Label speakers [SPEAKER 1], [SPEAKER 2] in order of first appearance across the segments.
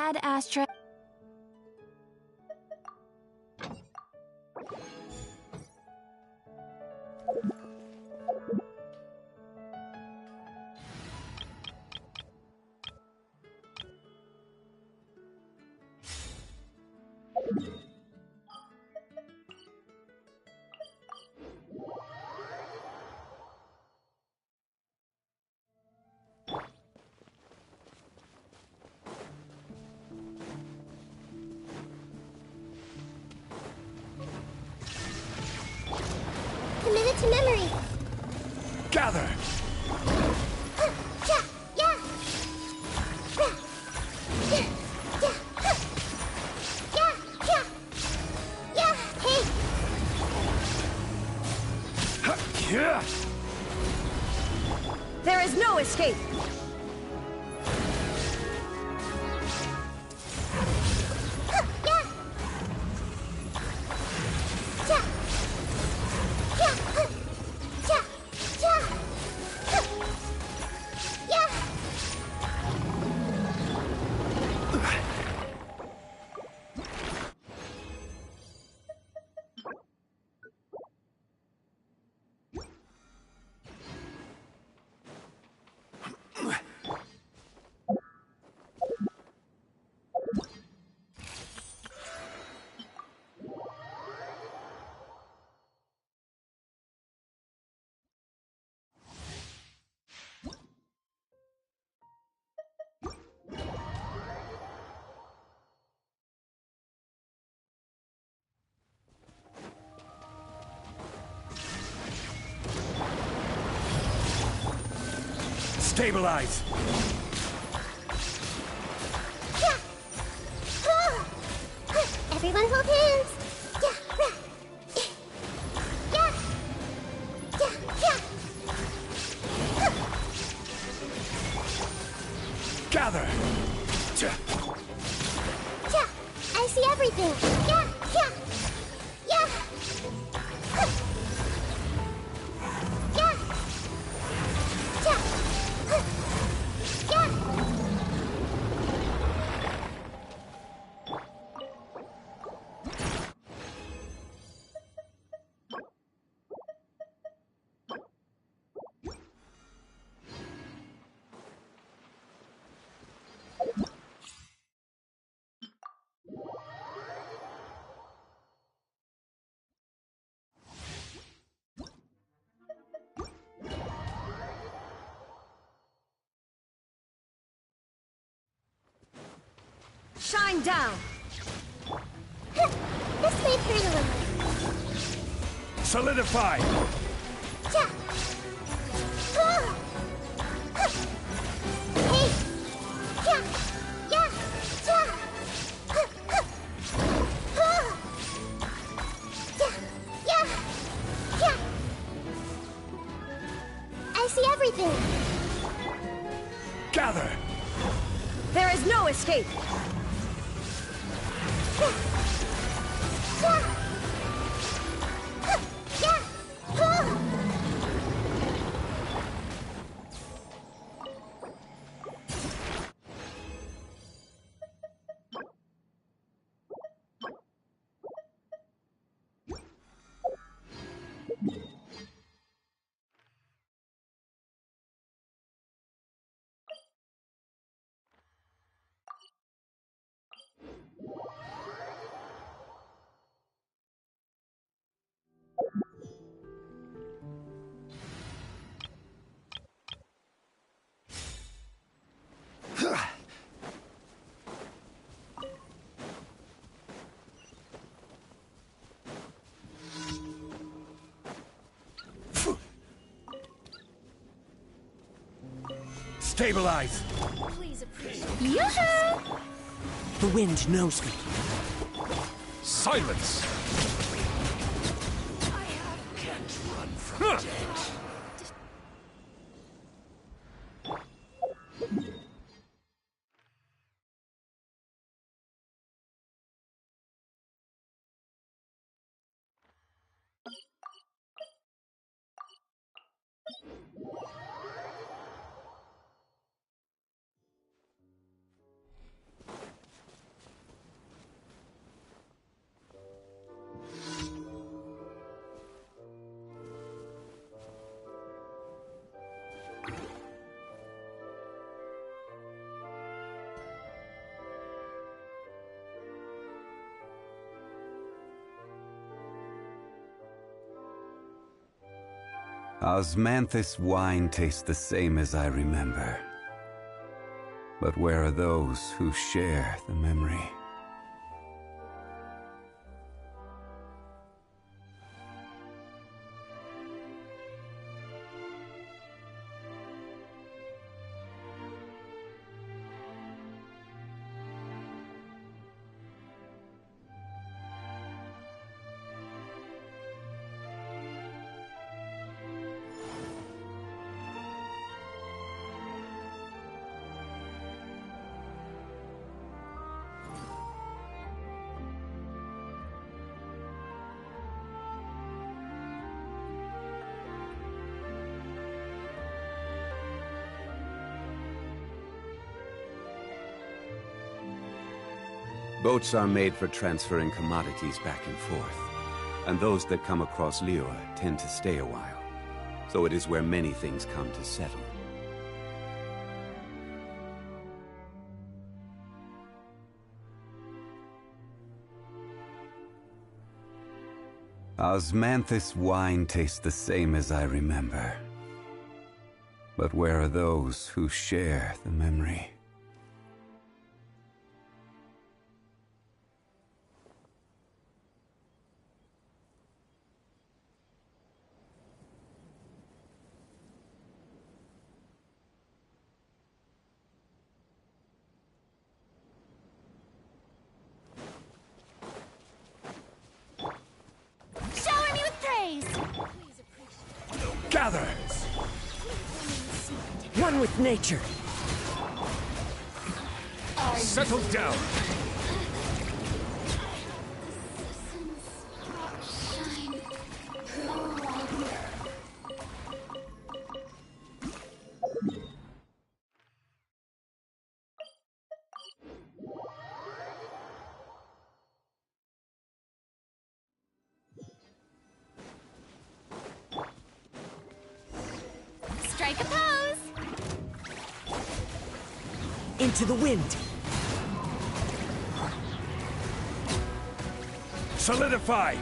[SPEAKER 1] Ad Astra.
[SPEAKER 2] Committed to memory.
[SPEAKER 3] Gather!
[SPEAKER 4] There is no escape!
[SPEAKER 3] Stabilize!
[SPEAKER 2] Everyone hold hands.
[SPEAKER 3] Gather!
[SPEAKER 2] I see everything.
[SPEAKER 4] Shine down!
[SPEAKER 2] This may hurt a little.
[SPEAKER 3] Solidify!
[SPEAKER 2] I see everything.
[SPEAKER 3] Gather!
[SPEAKER 4] There is no escape!
[SPEAKER 3] Stabilize!
[SPEAKER 1] Please appreciate.
[SPEAKER 2] Yoo-hoo!
[SPEAKER 5] The wind knows me.
[SPEAKER 3] Silence!
[SPEAKER 5] Can't run from death.
[SPEAKER 1] Osmanthus wine tastes the same as I remember. But where are those who share the memory? Boats are made for transferring commodities back and forth, and those that come across Liyue tend to stay a while, so it is where many things come to settle. Osmanthus wine tastes the same as I remember. But where are those who share the memory?
[SPEAKER 2] Shower me with praise!
[SPEAKER 3] Gather!
[SPEAKER 5] One with nature.
[SPEAKER 3] Settle down!
[SPEAKER 2] Strike a pose!
[SPEAKER 5] Into the wind.
[SPEAKER 3] Solidify!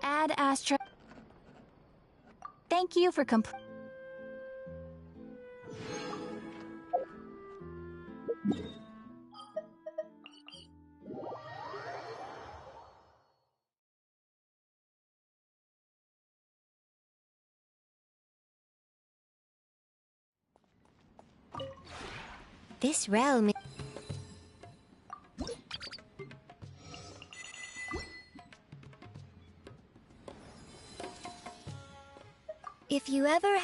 [SPEAKER 2] Add Astra. Thank you for This realm. If you ever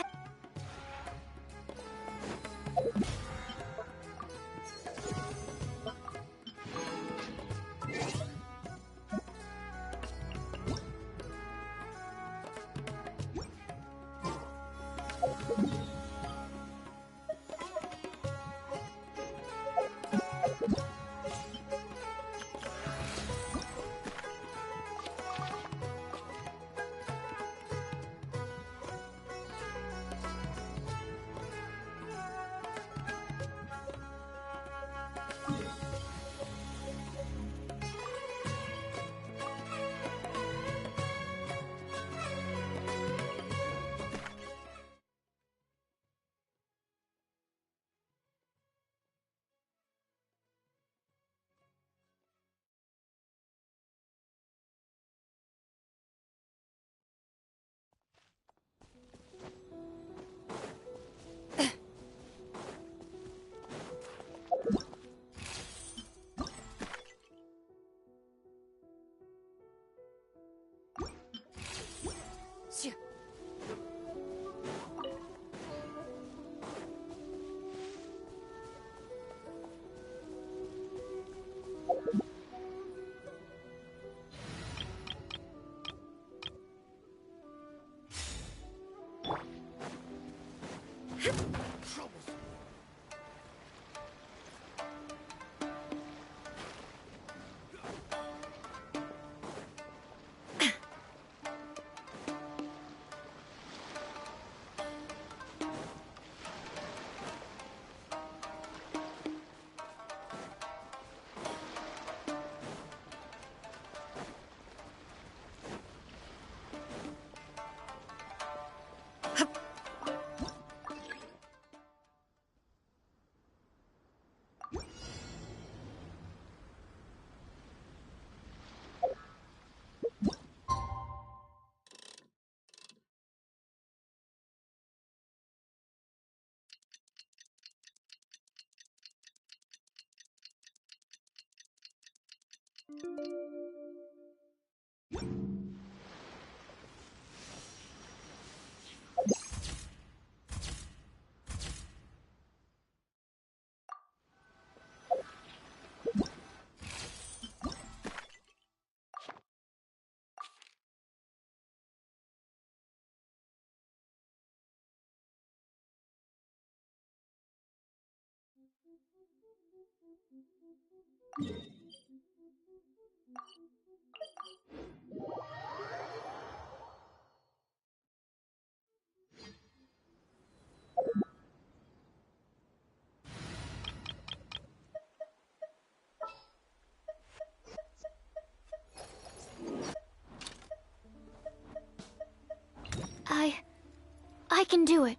[SPEAKER 2] I can do it.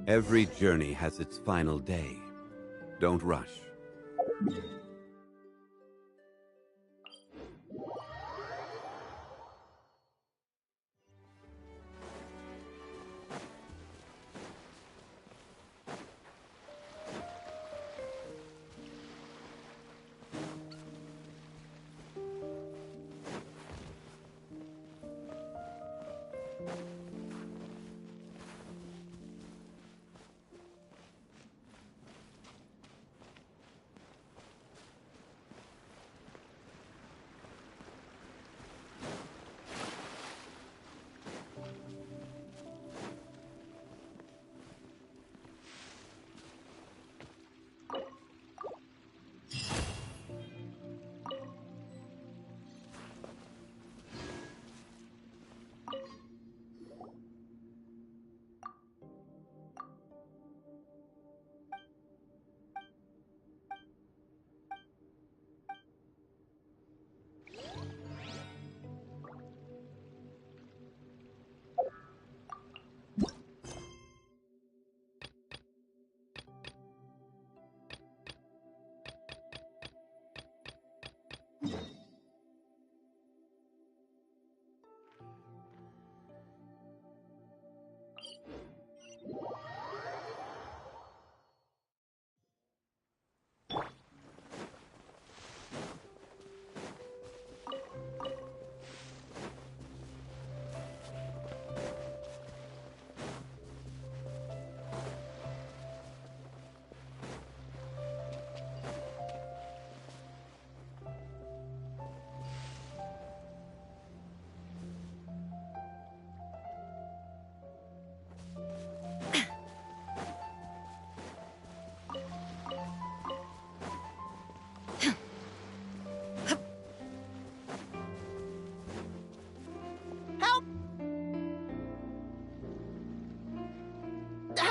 [SPEAKER 1] Every journey has its final day. Don't rush.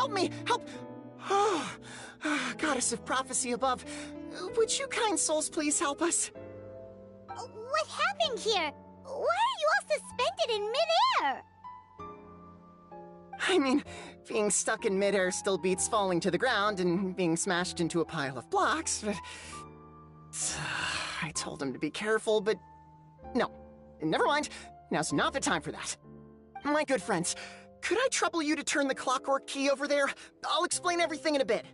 [SPEAKER 6] help me! Help! Oh, Goddess of Prophecy above, would you kind souls please help us?
[SPEAKER 2] What happened here? Why are you all suspended in midair?
[SPEAKER 6] I mean, being stuck in midair still beats falling to the ground and being smashed into a pile of blocks, but... I told him to be careful, but... No. Never mind. Now's not the time for that. My good friends, could I trouble you to turn the clockwork key over there? I'll explain everything in a bit.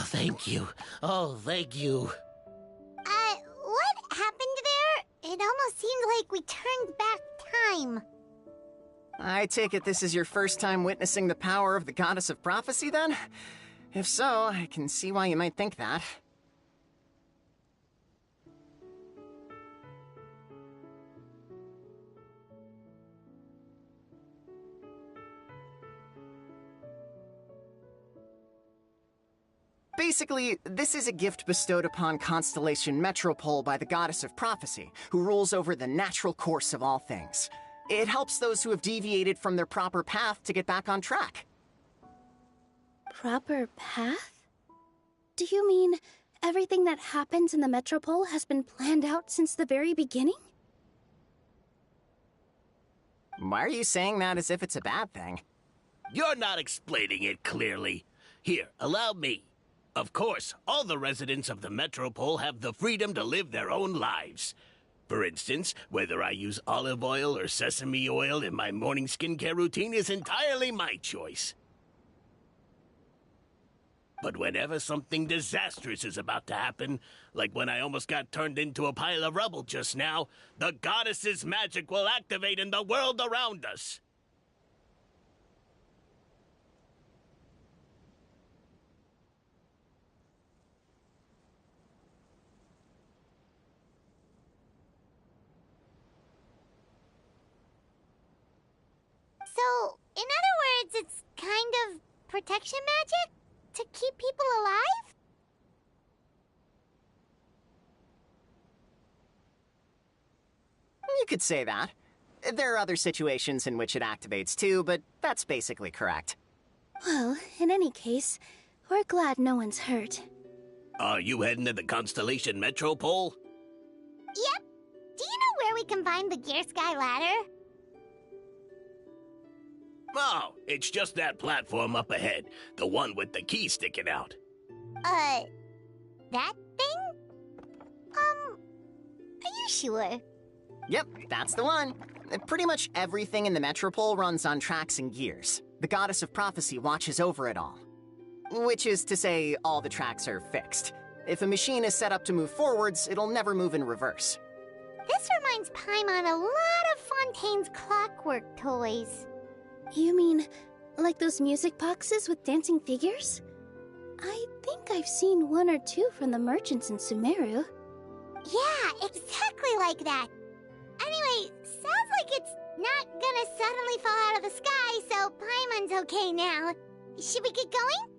[SPEAKER 7] Thank you. Oh, thank you.
[SPEAKER 2] What happened there? It almost seemed like we turned back time.
[SPEAKER 6] I take it this is your first time witnessing the power of the Goddess of Prophecy, then? If so, I can see why you might think that. Basically, this is a gift bestowed upon Constellation Metropole by the Goddess of Prophecy, who rules over the natural course of all things. It helps those who have deviated from their proper path to get back on track.
[SPEAKER 8] Proper path? Do you mean everything that happens in the Metropole has been planned out since the very beginning?
[SPEAKER 6] Why are you saying that as if it's a bad thing?
[SPEAKER 7] You're not explaining it clearly. Here, allow me. Of course, all the residents of the Metropole have the freedom to live their own lives. For instance, whether I use olive oil or sesame oil in my morning skincare routine is entirely my choice. But whenever something disastrous is about to happen, like when I almost got turned into a pile of rubble just now, the goddess's magic will activate in the world around us.
[SPEAKER 2] So, in other words, it's kind of protection magic? To keep people alive?
[SPEAKER 6] You could say that. There are other situations in which it activates too, but that's basically correct.
[SPEAKER 8] Well, in any case, we're glad no one's hurt.
[SPEAKER 7] Are you heading to the Constellation Metropole?
[SPEAKER 2] Yep. Do you know where we can find the Gear Sky ladder?
[SPEAKER 7] Oh, it's just that platform up ahead. The one with the key sticking out.
[SPEAKER 2] That thing? Are you sure?
[SPEAKER 6] Yep, that's the one. Pretty much everything in the Metropole runs on tracks and gears. The Goddess of Prophecy watches over it all. Which is to say, all the tracks are fixed. If a machine is set up to move forwards, it'll never move in reverse.
[SPEAKER 2] This reminds Paimon a lot of Fontaine's clockwork toys.
[SPEAKER 8] You mean, like those music boxes with dancing figures? I think I've seen one or two from the merchants in Sumeru.
[SPEAKER 2] Yeah, exactly like that. Anyway, sounds like it's not gonna suddenly fall out of the sky, so Paimon's okay now. Should we get going?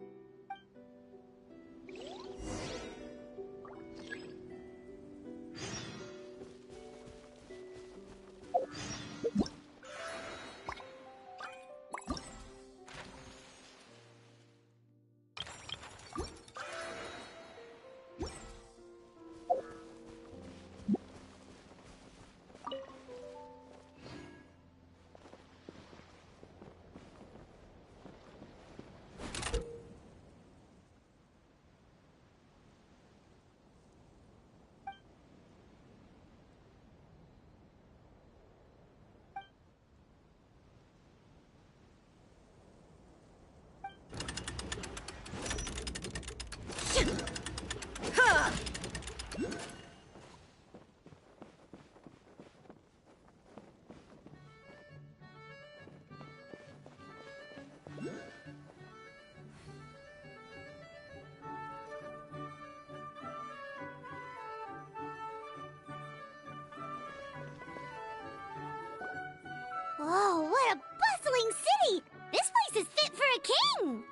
[SPEAKER 2] Whoa, what a bustling city! This place is fit for a king!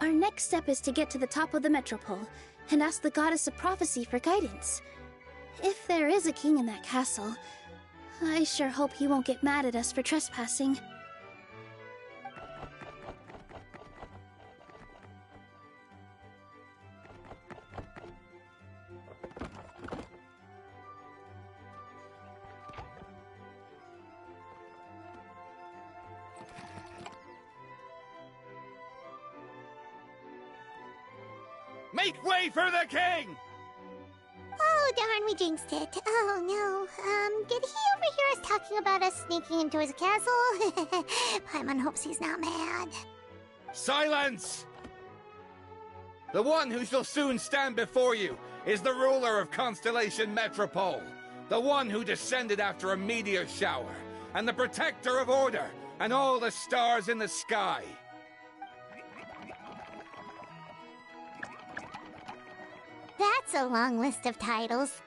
[SPEAKER 8] Our next step is to get to the top of the Metropole and ask the Goddess of Prophecy for guidance. If there is a king in that castle, I sure hope he won't get mad at us for trespassing.
[SPEAKER 3] Make way for the king!
[SPEAKER 2] Oh, darn, we jinxed it. Oh, no. Did he overhear us talking about us sneaking into his castle? Paimon hopes he's not mad.
[SPEAKER 3] Silence! The one who shall soon stand before you is the ruler of Constellation Metropole, the one who descended after a meteor shower, and the protector of order and all the stars in the sky.
[SPEAKER 2] That's a long list of titles.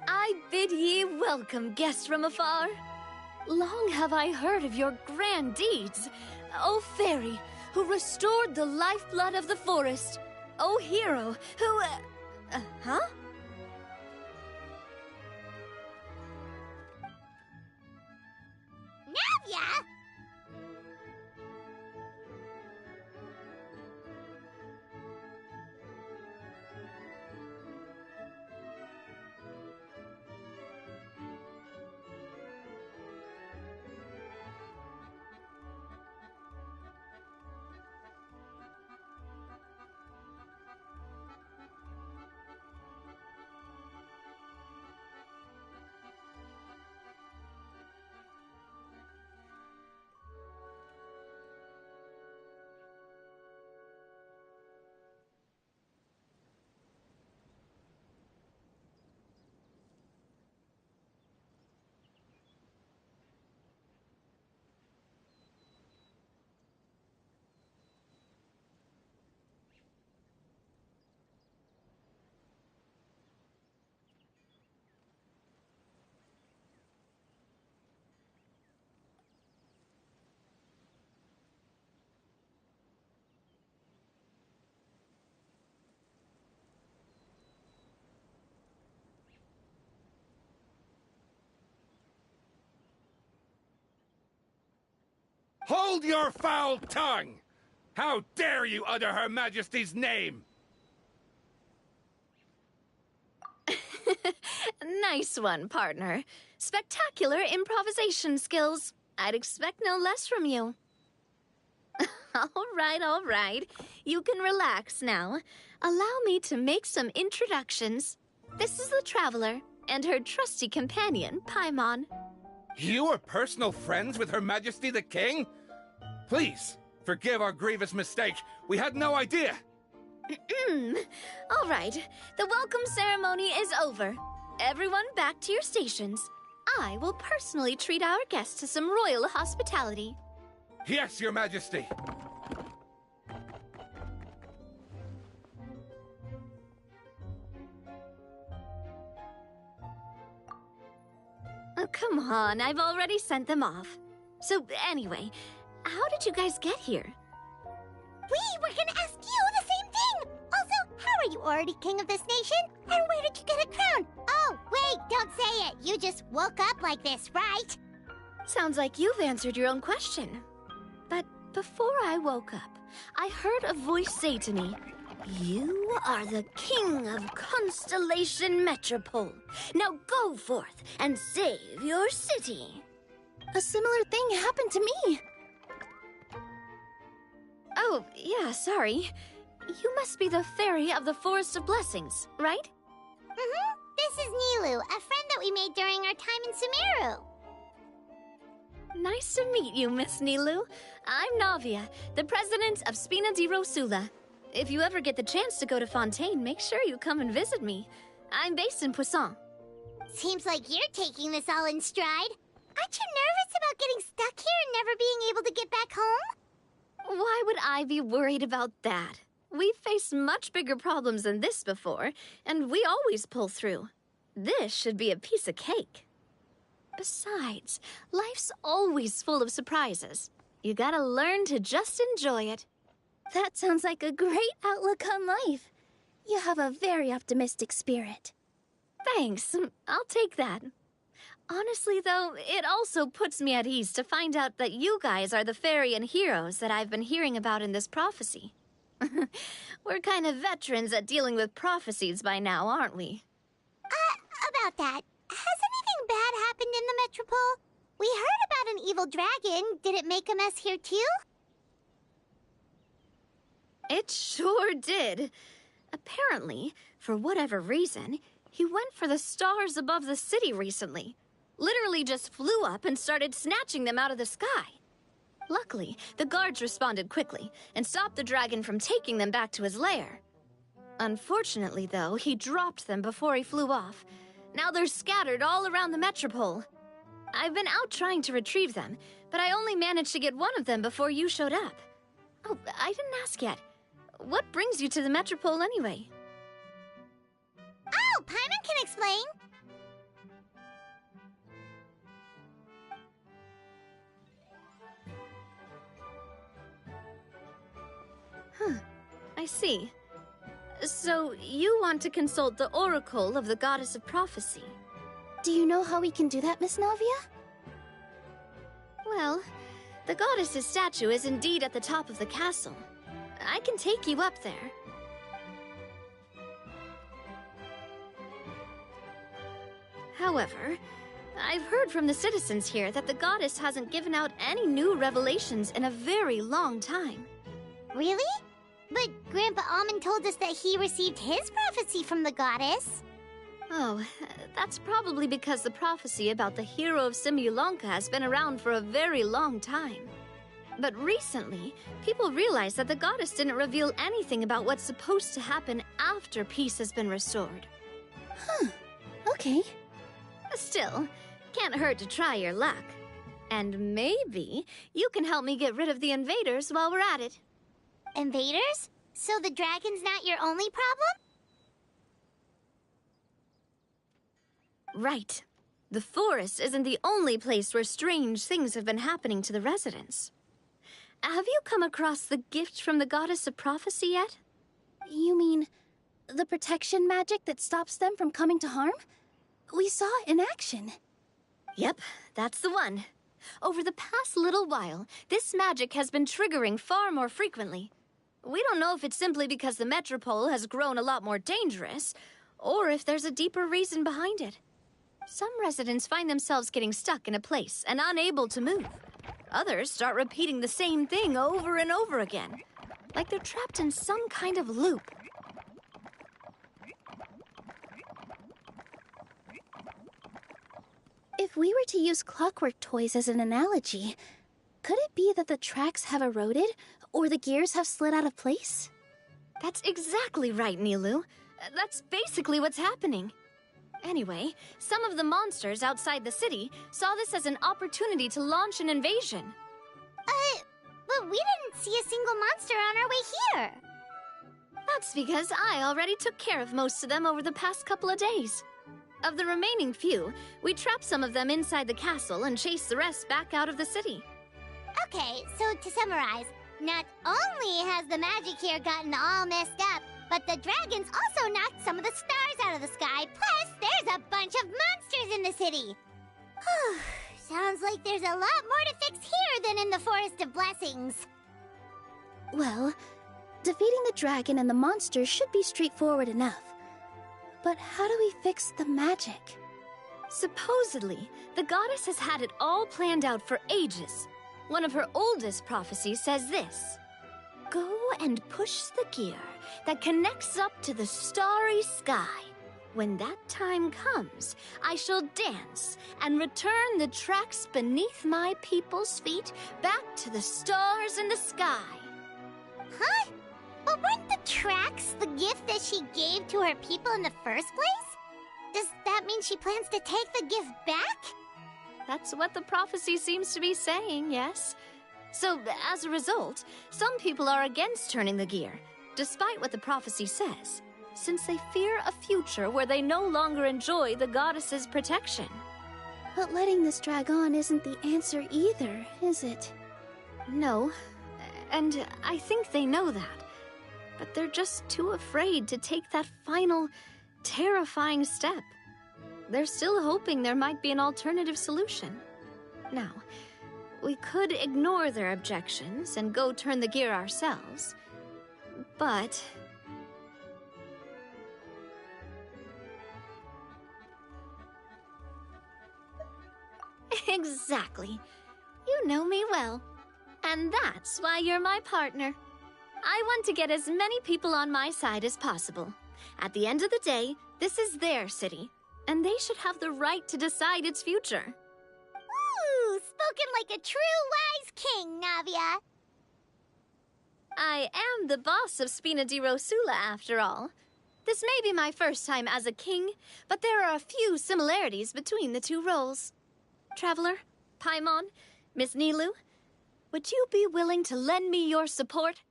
[SPEAKER 9] I bid ye welcome, guests from afar. Long have I heard of your grand deeds. O fairy, who restored the lifeblood of the forest. O hero, who... huh?
[SPEAKER 2] Navia!
[SPEAKER 3] Hold your foul tongue! How dare you utter Her Majesty's name?
[SPEAKER 9] Nice one, partner. Spectacular improvisation skills. I'd expect no less from you. All right. You can relax now. Allow me to make some introductions. This is the Traveler, and her trusty companion, Paimon.
[SPEAKER 3] You are personal friends with Her Majesty the King? Please, forgive our grievous mistake. We had no idea.
[SPEAKER 9] All right, the welcome ceremony is over. Everyone back to your stations. I will personally treat our guests to some royal hospitality.
[SPEAKER 3] Yes, Your Majesty.
[SPEAKER 9] Oh, come on, I've already sent them off. So anyway, how did you guys get here?
[SPEAKER 2] We were gonna ask you the same thing! Also, how are you already king of this nation? And where did you get a crown? Oh, wait, don't say it! You just woke up like this, right?
[SPEAKER 9] Sounds like you've answered your own question. But before I woke up, I heard a voice say to me, "You are the king of Constellation Metropole. Now go forth and save your city."
[SPEAKER 8] A similar thing happened to me.
[SPEAKER 9] Oh, yeah, sorry. You must be the fairy of the Forest of Blessings, right?
[SPEAKER 2] Mm-hmm. This is Nilu, a friend that we made during our time in Sumeru.
[SPEAKER 9] Nice to meet you, Miss Nilu. I'm Navia, the president of Spina di Rosula. If you ever get the chance to go to Fontaine, make sure you come and visit me. I'm based in Poisson.
[SPEAKER 2] Seems like you're taking this all in stride. Aren't you nervous about getting stuck here and never being able to get back home?
[SPEAKER 9] Why would I be worried about that? We've faced much bigger problems than this before, and we always pull through. This should be a piece of cake. Besides, life's always full of surprises. You gotta learn to just enjoy it.
[SPEAKER 8] That sounds like a great outlook on life. You have a very optimistic spirit.
[SPEAKER 9] Thanks, I'll take that. Honestly, though, it also puts me at ease to find out that you guys are the fairy and heroes that I've been hearing about in this prophecy. We're kind of veterans at dealing with prophecies by now, aren't we?
[SPEAKER 2] About that, has anything bad happened in the Metropole? We heard about an evil dragon. Did it make a mess here too?
[SPEAKER 9] It sure did. Apparently, for whatever reason, he went for the stars above the city recently. Literally just flew up and started snatching them out of the sky. Luckily, the guards responded quickly and stopped the dragon from taking them back to his lair. Unfortunately, though, he dropped them before he flew off. Now they're scattered all around the Metropole. I've been out trying to retrieve them, but I only managed to get one of them before you showed up. Oh, I didn't ask yet. What brings you to the Metropole anyway?
[SPEAKER 2] Oh, Paimon can explain.
[SPEAKER 9] I see. So, you want to consult the Oracle of the Goddess of Prophecy?
[SPEAKER 8] Do you know how we can do that, Miss Navia?
[SPEAKER 9] Well, the goddess's statue is indeed at the top of the castle. I can take you up there. However, I've heard from the citizens here that the goddess hasn't given out any new revelations in a very long time.
[SPEAKER 2] Really? But Grandpa Almond told us that he received his prophecy from the goddess.
[SPEAKER 9] Oh, that's probably because the prophecy about the hero of Simulanka has been around for a very long time. But recently, people realized that the goddess didn't reveal anything about what's supposed to happen after peace has been restored.
[SPEAKER 8] Huh. Okay.
[SPEAKER 9] Still, can't hurt to try your luck. And maybe you can help me get rid of the invaders while we're at it.
[SPEAKER 2] Invaders? So the dragon's not your only problem?
[SPEAKER 9] Right. The forest isn't the only place where strange things have been happening to the residents. Have you come across the gift from the Goddess of Prophecy yet?
[SPEAKER 8] You mean the protection magic that stops them from coming to harm? We saw it in action.
[SPEAKER 9] Yep, that's the one. Over the past little while, this magic has been triggering far more frequently. We don't know if it's simply because the Metropole has grown a lot more dangerous, or if there's a deeper reason behind it. Some residents find themselves getting stuck in a place and unable to move. Others start repeating the same thing over and over again, like they're trapped in some kind of loop.
[SPEAKER 8] If we were to use clockwork toys as an analogy, could it be that the tracks have eroded, or the gears have slid out of place?
[SPEAKER 9] That's exactly right, Nilu. That's basically what's happening. Anyway, some of the monsters outside the city saw this as an opportunity to launch an invasion.
[SPEAKER 2] But we didn't see a single monster on our way here.
[SPEAKER 9] That's because I already took care of most of them over the past couple of days. Of the remaining few, we trapped some of them inside the castle and chased the rest back out of the city.
[SPEAKER 2] Okay, so to summarize, not only has the magic here gotten all messed up, but the dragons also knocked some of the stars out of the sky, plus there's a bunch of monsters in the city. Sounds like there's a lot more to fix here than in the Forest of Blessings.
[SPEAKER 8] Well, defeating the dragon and the monsters should be straightforward enough. But how do we fix the magic?
[SPEAKER 9] Supposedly, the goddess has had it all planned out for ages. One of her oldest prophecies says this: "Go and push the gear that connects up to the starry sky. When that time comes, I shall dance and return the tracks beneath my people's feet back to the stars in the sky."
[SPEAKER 2] Huh? But weren't the tracks the gift that she gave to her people in the first place? Does that mean she plans to take the gift back?
[SPEAKER 9] That's what the prophecy seems to be saying, yes. So, as a result, some people are against turning the gear, despite what the prophecy says, since they fear a future where they no longer enjoy the goddess's protection.
[SPEAKER 8] But letting this drag on isn't the answer either, is it?
[SPEAKER 9] No, and I think they know that. But they're just too afraid to take that final, terrifying step. They're still hoping there might be an alternative solution. Now, we could ignore their objections and go turn the gear ourselves, but... Exactly. You know me well. And that's why you're my partner. I want to get as many people on my side as possible. At the end of the day, this is their city, and they should have the right to decide its future.
[SPEAKER 2] Ooh, spoken like a true wise king, Navia.
[SPEAKER 9] I am the boss of Spina di Rosula, after all. This may be my first time as a king, but there are a few similarities between the two roles. Traveler, Paimon, Miss Nilu, would you be willing to lend me your support?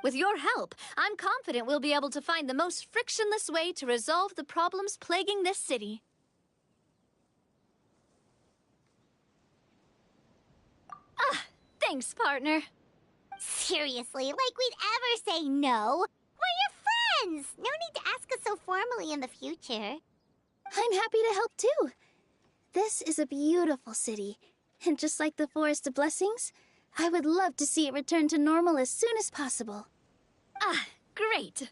[SPEAKER 9] With your help, I'm confident we'll be able to find the most frictionless way to resolve the problems plaguing this city. Ah, thanks, partner.
[SPEAKER 2] Seriously, like we'd ever say no. We're your friends. No need to ask us so formally in the future.
[SPEAKER 8] I'm happy to help too. This is a beautiful city, and just like the Forest of Blessings, I would love to see it return to normal as soon as possible.
[SPEAKER 9] Ah, great.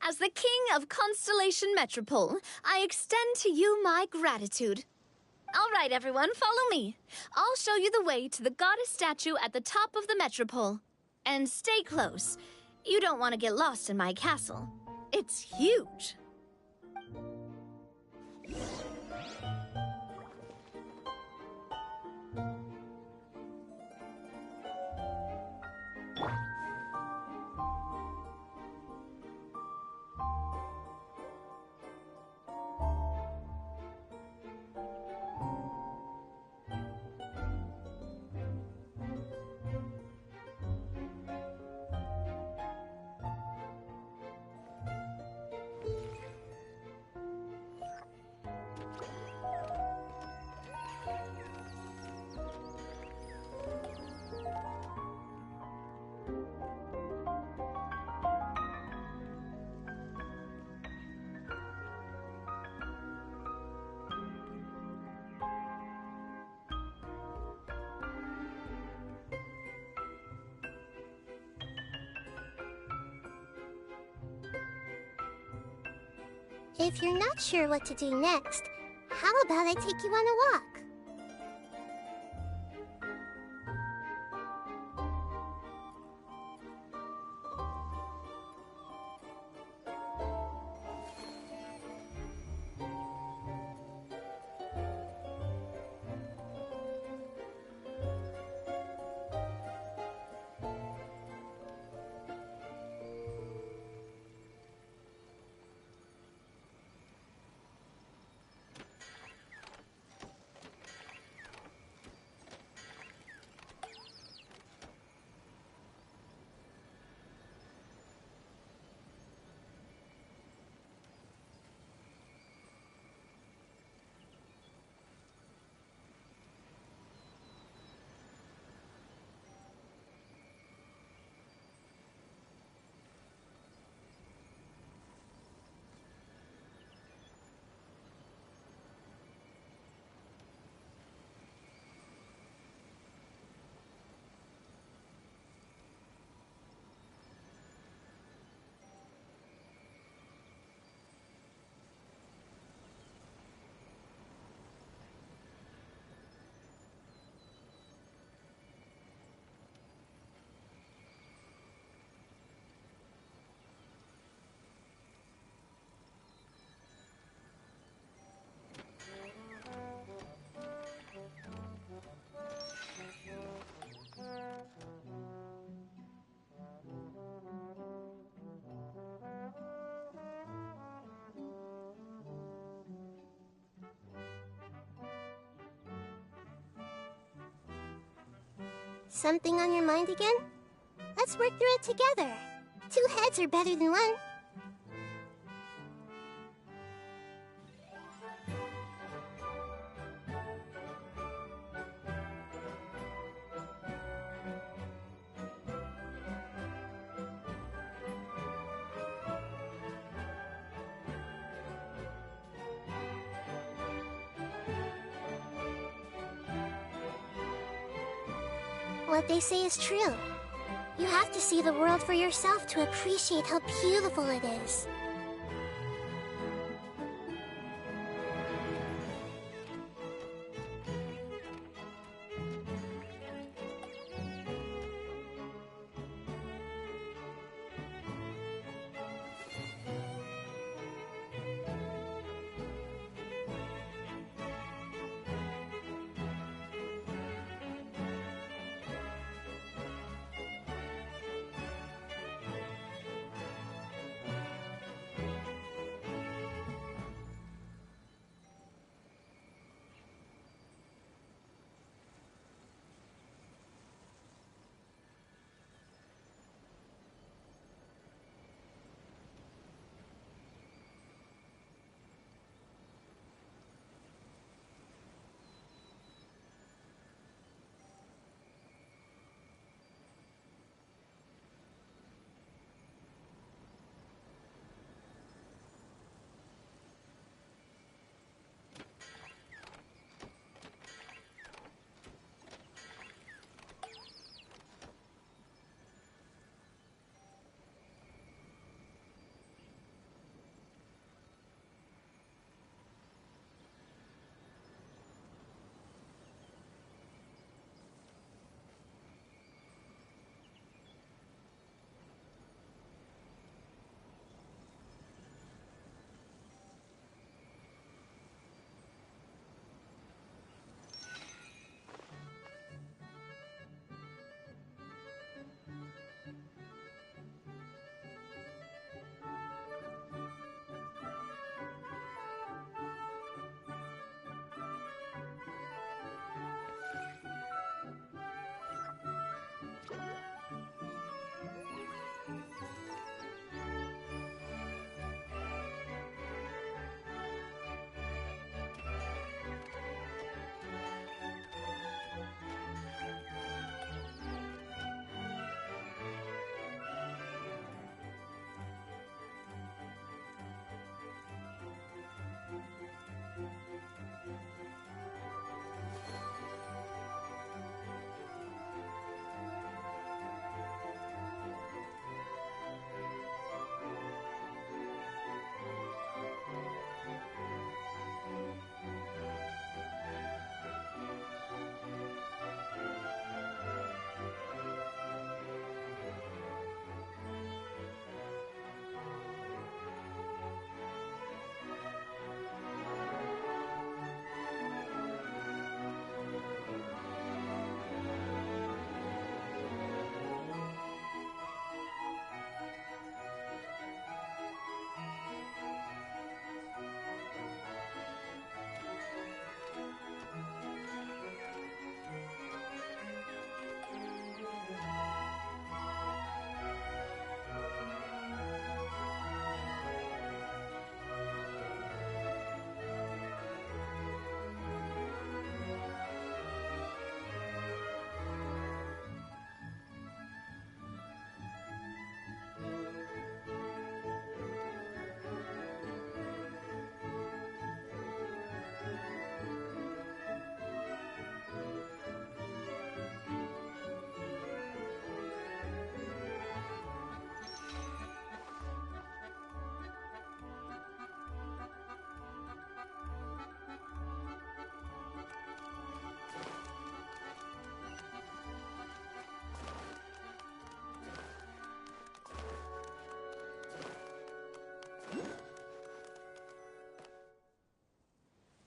[SPEAKER 9] As the King of Constellation Metropole, I extend to you my gratitude. All right, everyone, follow me. I'll show you the way to the goddess statue at the top of the Metropole. And stay close. You don't want to get lost in my castle. It's huge.
[SPEAKER 2] If you're not sure what to do next, how about I take you on a walk? Something on your mind again? Let's work through it together. 2 heads are better than 1. What they say is true. You have to see the world for yourself to appreciate how beautiful it is.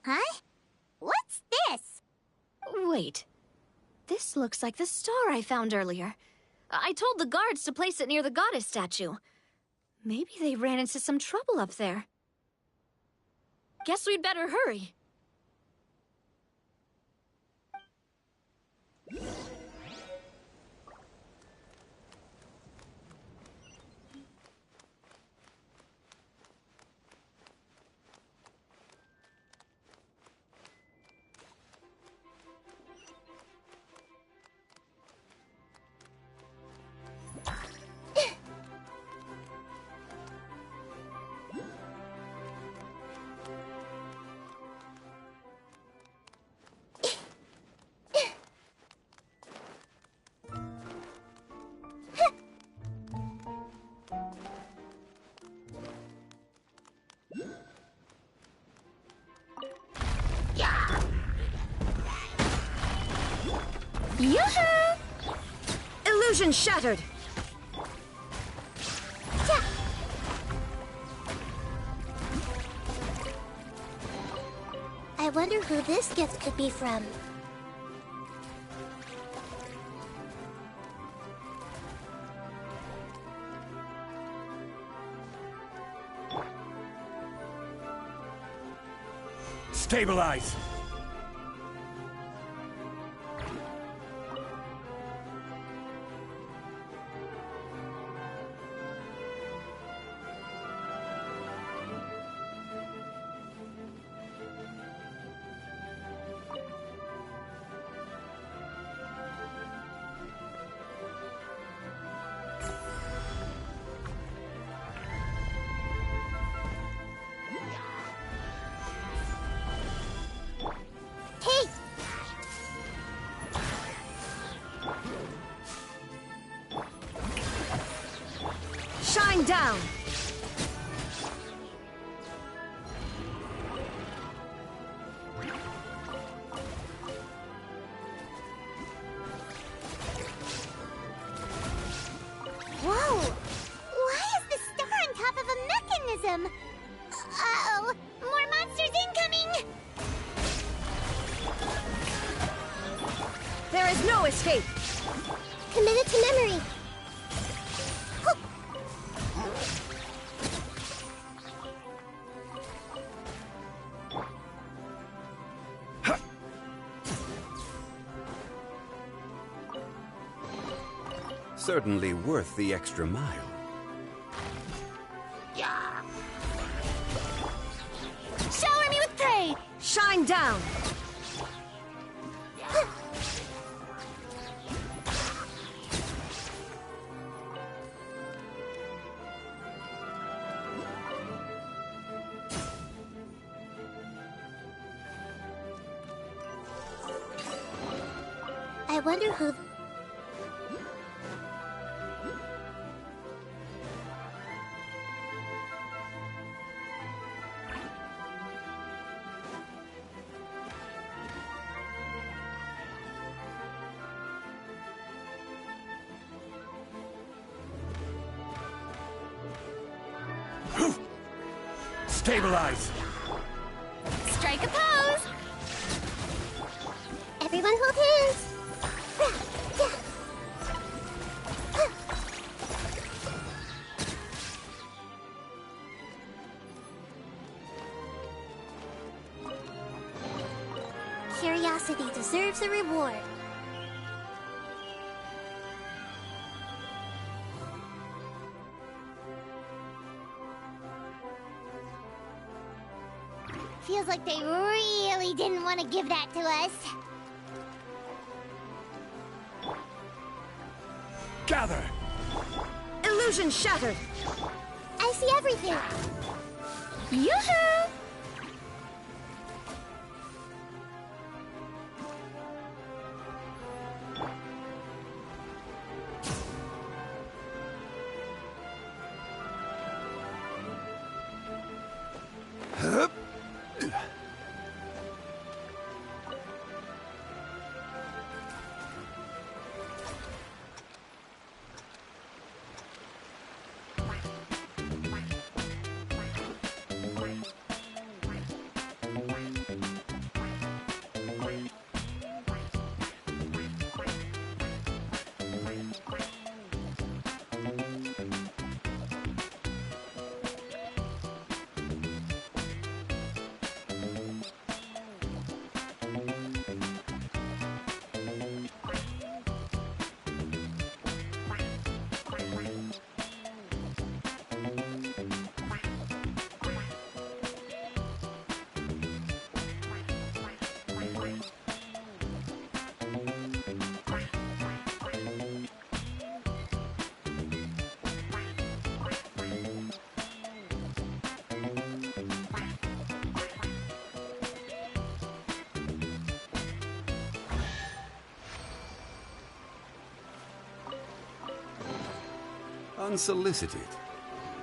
[SPEAKER 2] Huh? What's this?
[SPEAKER 9] Wait. This looks like the star I found earlier. I told the guards to place it near the goddess statue. Maybe they ran into some trouble up there. Guess we'd better hurry. Yoo-hoo!
[SPEAKER 4] Illusion shattered!
[SPEAKER 2] I wonder who this gift could be from.
[SPEAKER 3] Stabilize!
[SPEAKER 2] Hey!
[SPEAKER 4] Shine down!
[SPEAKER 2] Whoa! Why is the star on top of a mechanism? Uh-oh! More monsters incoming!
[SPEAKER 4] There is no escape!
[SPEAKER 2] Committed to memory.
[SPEAKER 1] Certainly worth the extra mile.
[SPEAKER 9] Shower me with praise!
[SPEAKER 4] Shine down!
[SPEAKER 2] I wonder who...
[SPEAKER 3] Stabilize!
[SPEAKER 9] Strike a pose!
[SPEAKER 2] Everyone hold hands! Curiosity deserves a reward. Feels like they really didn't want to give that to us.
[SPEAKER 3] Gather!
[SPEAKER 4] Illusion shattered!
[SPEAKER 2] I see everything.
[SPEAKER 9] Yoo-hoo!
[SPEAKER 1] Unsolicited,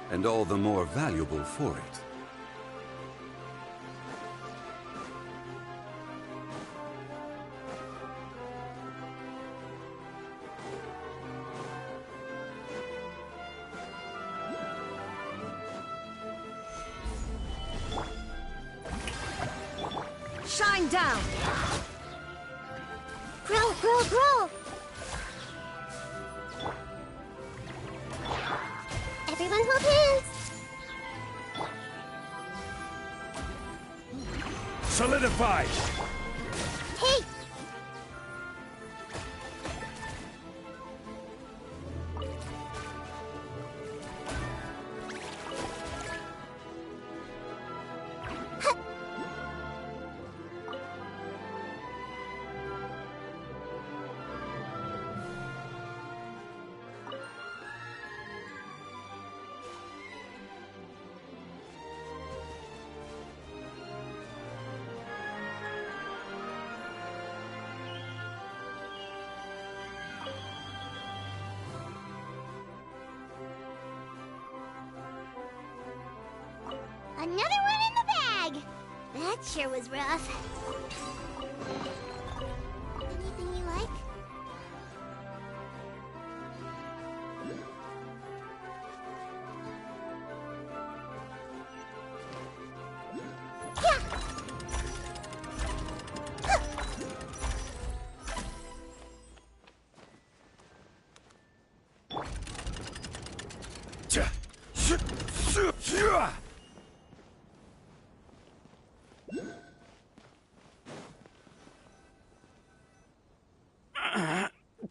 [SPEAKER 1] and all the more valuable for it.
[SPEAKER 4] Shine down!
[SPEAKER 2] Grow, grow, grow! Everyone hold hands!
[SPEAKER 3] Solidified!
[SPEAKER 2] Hey! Another one in the bag! That sure was rough. Anything you like?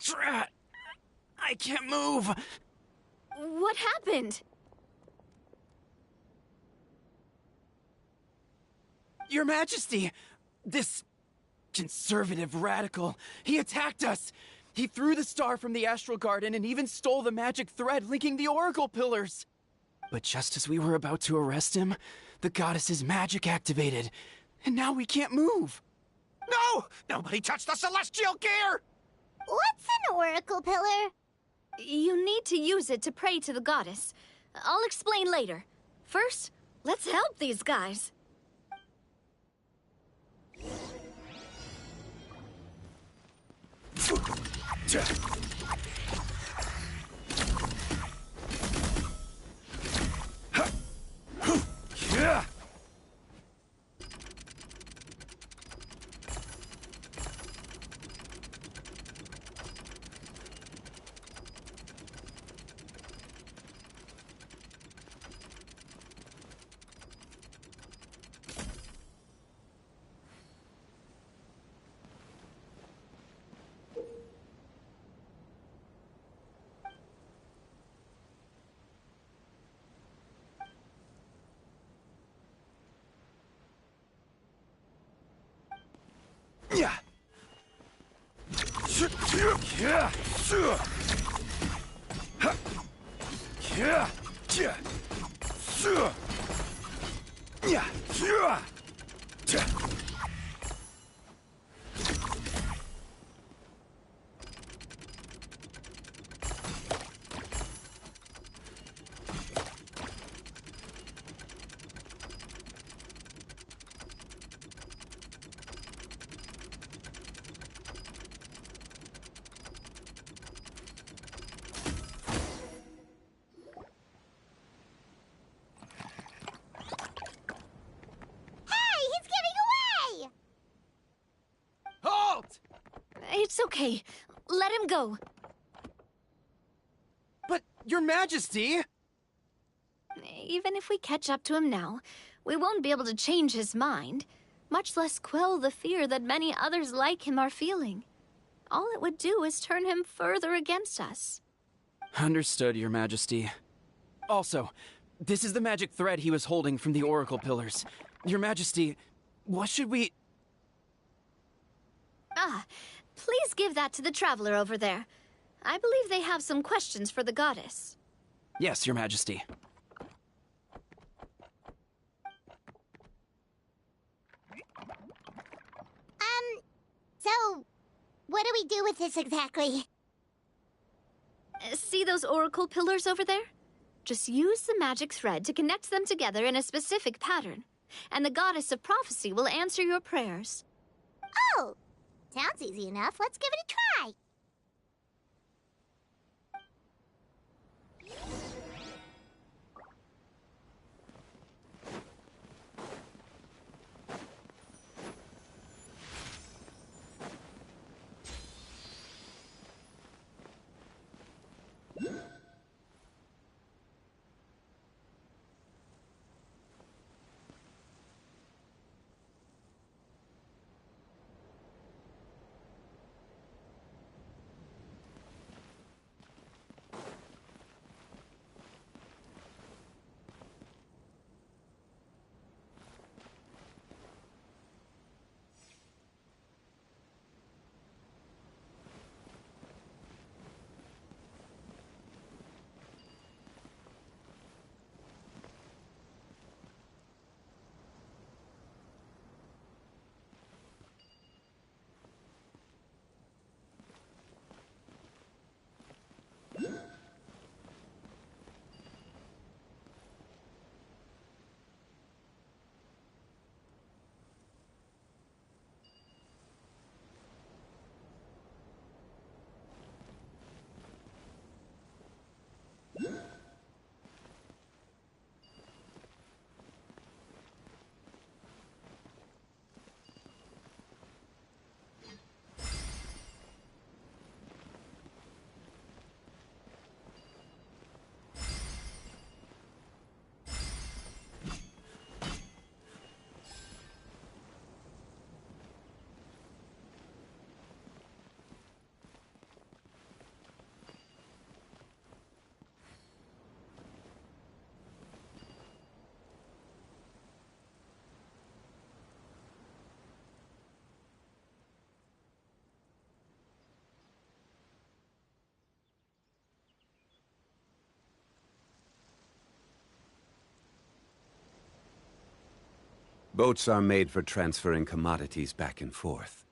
[SPEAKER 5] Drat! I can't move!
[SPEAKER 9] What happened?
[SPEAKER 5] Your Majesty! This conservative radical, he attacked us! He threw the star from the Astral Garden and even stole the magic thread linking the Oracle Pillars! But just as we were about to arrest him, the goddess's magic activated, and now we can't move!
[SPEAKER 7] No! Nobody touched the celestial gear!
[SPEAKER 2] What's an oracle pillar?
[SPEAKER 9] You need to use it to pray to the goddess. I'll explain later. First, let's help these guys.
[SPEAKER 3] Yeah.
[SPEAKER 9] It's okay. Let him go.
[SPEAKER 5] But, Your Majesty!
[SPEAKER 9] Even if we catch up to him now, we won't be able to change his mind, much less quell the fear that many others like him are feeling. All it would do is turn him further against us.
[SPEAKER 5] Understood, Your Majesty. Also, this is the magic thread he was holding from the Oracle Pillars. Your Majesty, what should we...
[SPEAKER 9] Ah, please give that to the traveler over there. I believe they have some questions for the goddess.
[SPEAKER 5] Yes, Your Majesty.
[SPEAKER 2] So, what do we do with this exactly?
[SPEAKER 9] See those oracle pillars over there? Just use the magic thread to connect them together in a specific pattern, and the goddess of prophecy will answer your prayers.
[SPEAKER 2] Oh, sounds easy enough. Let's give it a try.
[SPEAKER 1] Boats are made for transferring commodities back and forth.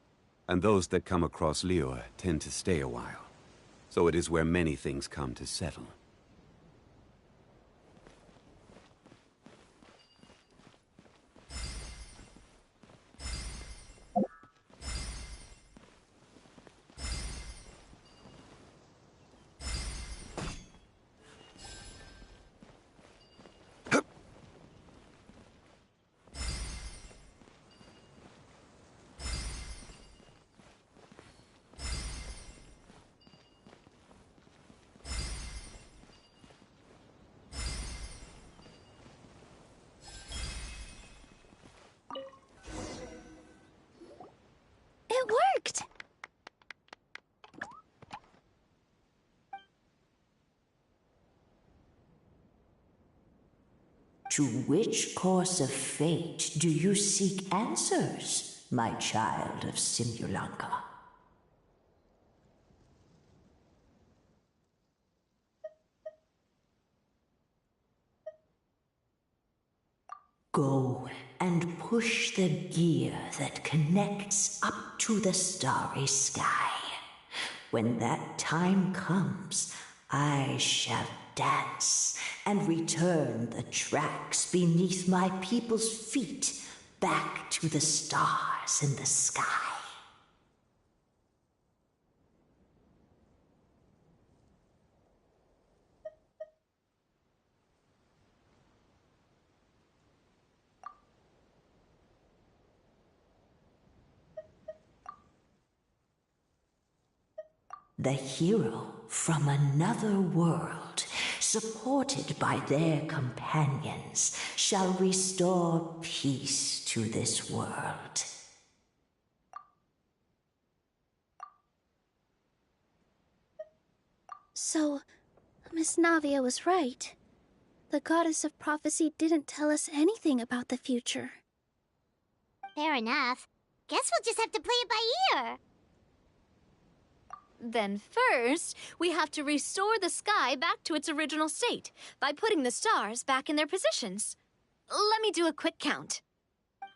[SPEAKER 1] And those that come across Liyue tend to stay a while. So it is where many things come to settle.
[SPEAKER 8] It worked!
[SPEAKER 10] To which course of fate do you seek answers, my child of Simulanka? Go and push the gear that connects up to the starry sky. When that time comes, I shall dance and return the tracks beneath my people's feet back to the stars in the sky. The hero from another world, supported by their companions, shall restore peace to this world.
[SPEAKER 8] So, Miss Navia was right. The goddess of prophecy didn't tell us anything about the future.
[SPEAKER 2] Fair enough. Guess we'll just have to play it by ear.
[SPEAKER 9] Then first, we have to restore the sky back to its original state by putting the stars back in their positions. Let me do a quick count.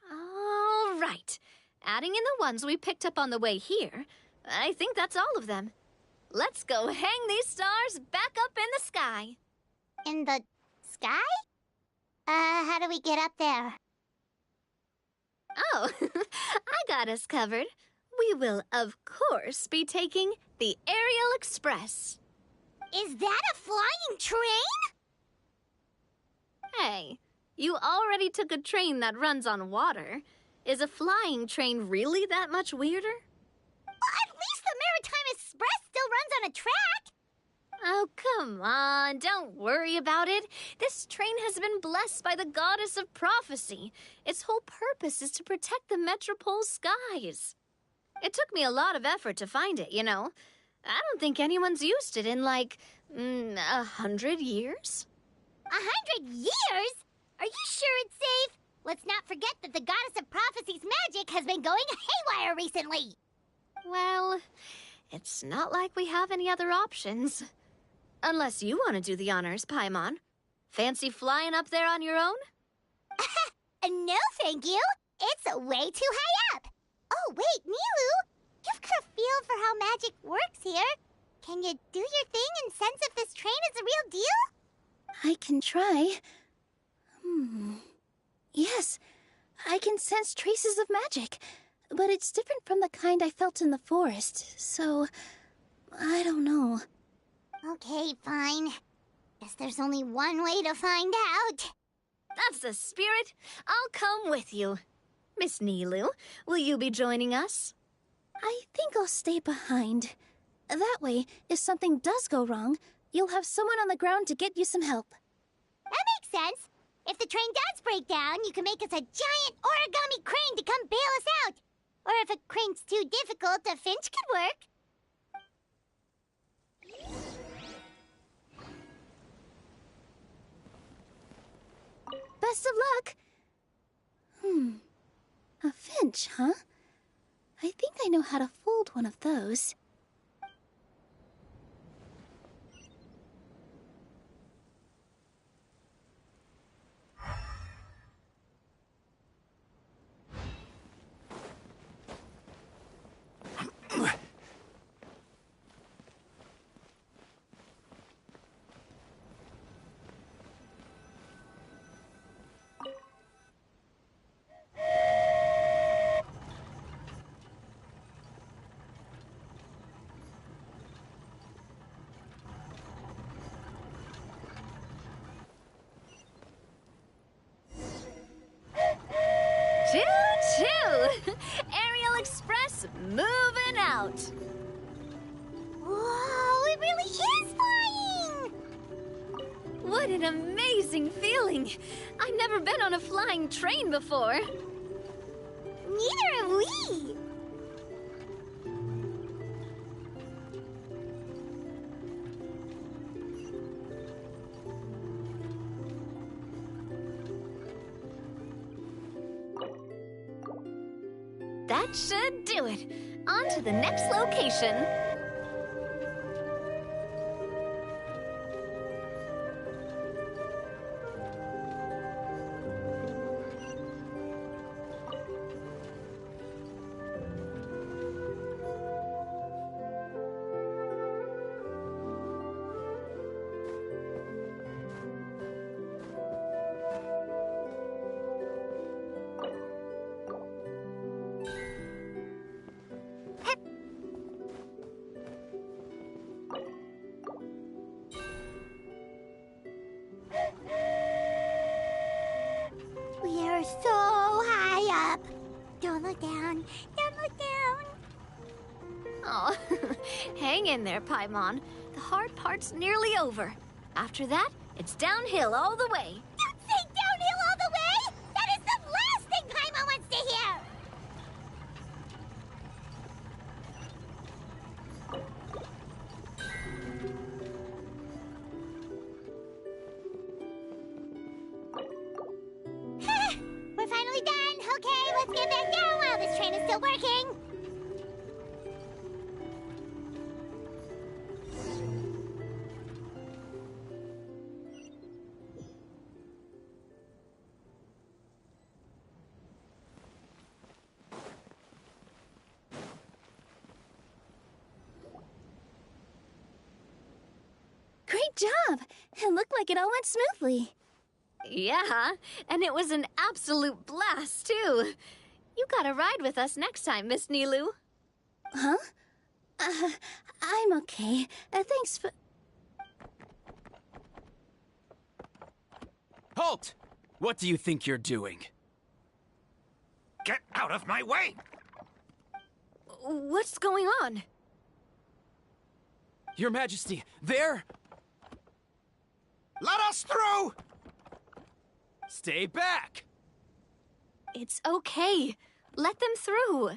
[SPEAKER 9] All right. Adding in the ones we picked up on the way here, I think that's all of them. Let's go hang these stars back up in the sky.
[SPEAKER 2] In the sky? How do we get up there?
[SPEAKER 9] Oh, I got us covered. We will, of course, be taking the Aerial Express.
[SPEAKER 2] Is that a flying train?
[SPEAKER 9] Hey, you already took a train that runs on water. Is a flying train really that much weirder?
[SPEAKER 2] Well, at least the Maritime Express still runs on a track.
[SPEAKER 9] Oh, come on, don't worry about it. This train has been blessed by the goddess of prophecy. Its whole purpose is to protect the Metropole's skies. It took me a lot of effort to find it, you know. I don't think anyone's used it in, like, 100 years.
[SPEAKER 2] 100 years? Are you sure it's safe? Let's not forget that the goddess of prophecy's magic has been going haywire recently.
[SPEAKER 9] Well, it's not like we have any other options. Unless you want to do the honors, Paimon. Fancy flying up there on your own?
[SPEAKER 2] No, thank you. It's way too high up. Oh, wait, Nilou! You've got a feel for how magic works here. Can you do your thing and sense if this train is a real deal?
[SPEAKER 8] I can try. Yes, I can sense traces of magic, but it's different from the kind I felt in the forest, so I don't know.
[SPEAKER 2] Okay, fine. Guess there's only one way to find out.
[SPEAKER 9] That's the spirit. I'll come with you. Miss Nilou, will you be joining us?
[SPEAKER 8] I think I'll stay behind. That way, if something does go wrong, you'll have someone on the ground to get you some help.
[SPEAKER 2] That makes sense. If the train does break down, you can make us a giant origami crane to come bail us out. Or if a crane's too difficult, a finch could work.
[SPEAKER 8] Best of luck! A finch, huh? I think I know how to fold one of those.
[SPEAKER 9] Woohoo! Aerial Express moving out.
[SPEAKER 2] Whoa, it really is flying!
[SPEAKER 9] What an amazing feeling! I've never been on a flying train before.
[SPEAKER 2] Neither have we!
[SPEAKER 9] That should do it. On to the next location.
[SPEAKER 2] We are so high up. Don't look down. Don't look down.
[SPEAKER 9] Oh, hang in there, Paimon. The hard part's nearly over. After that, it's downhill all the way.
[SPEAKER 2] Don't say downhill all the way! That is the last thing Paimon wants to hear! We're finally done. Okay, let's get back down while this train is still working.
[SPEAKER 8] Great job! It looked like it all went smoothly.
[SPEAKER 9] Yeah, and it was an absolute blast, too. You gotta ride with us next time, Miss Nilu.
[SPEAKER 8] Huh? I'm okay. Thanks for...
[SPEAKER 5] Halt! What do you think you're doing?
[SPEAKER 11] Get out of my way!
[SPEAKER 9] What's going on?
[SPEAKER 5] Your Majesty, there!
[SPEAKER 11] Let us through!
[SPEAKER 5] Stay back!
[SPEAKER 9] It's okay. Let them through.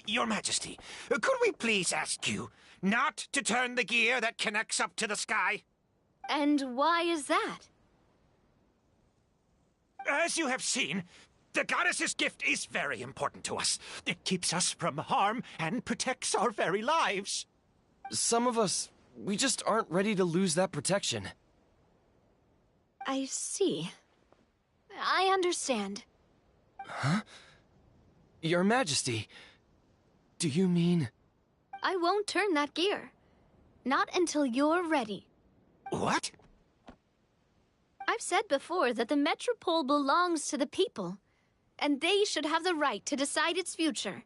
[SPEAKER 11] Your Majesty, could we please ask you not to turn the gear that connects up to the sky?
[SPEAKER 9] And why is that?
[SPEAKER 11] As you have seen, the goddess's gift is very important to us. It keeps us from harm and protects our very lives.
[SPEAKER 5] Some of us, we just aren't ready to lose that protection.
[SPEAKER 9] I see. I understand.
[SPEAKER 5] Huh? Your Majesty, do you mean...
[SPEAKER 9] I won't turn that gear. Not until you're ready.
[SPEAKER 11] What?
[SPEAKER 9] I've said before that the Metropole belongs to the people, and they should have the right to decide its future.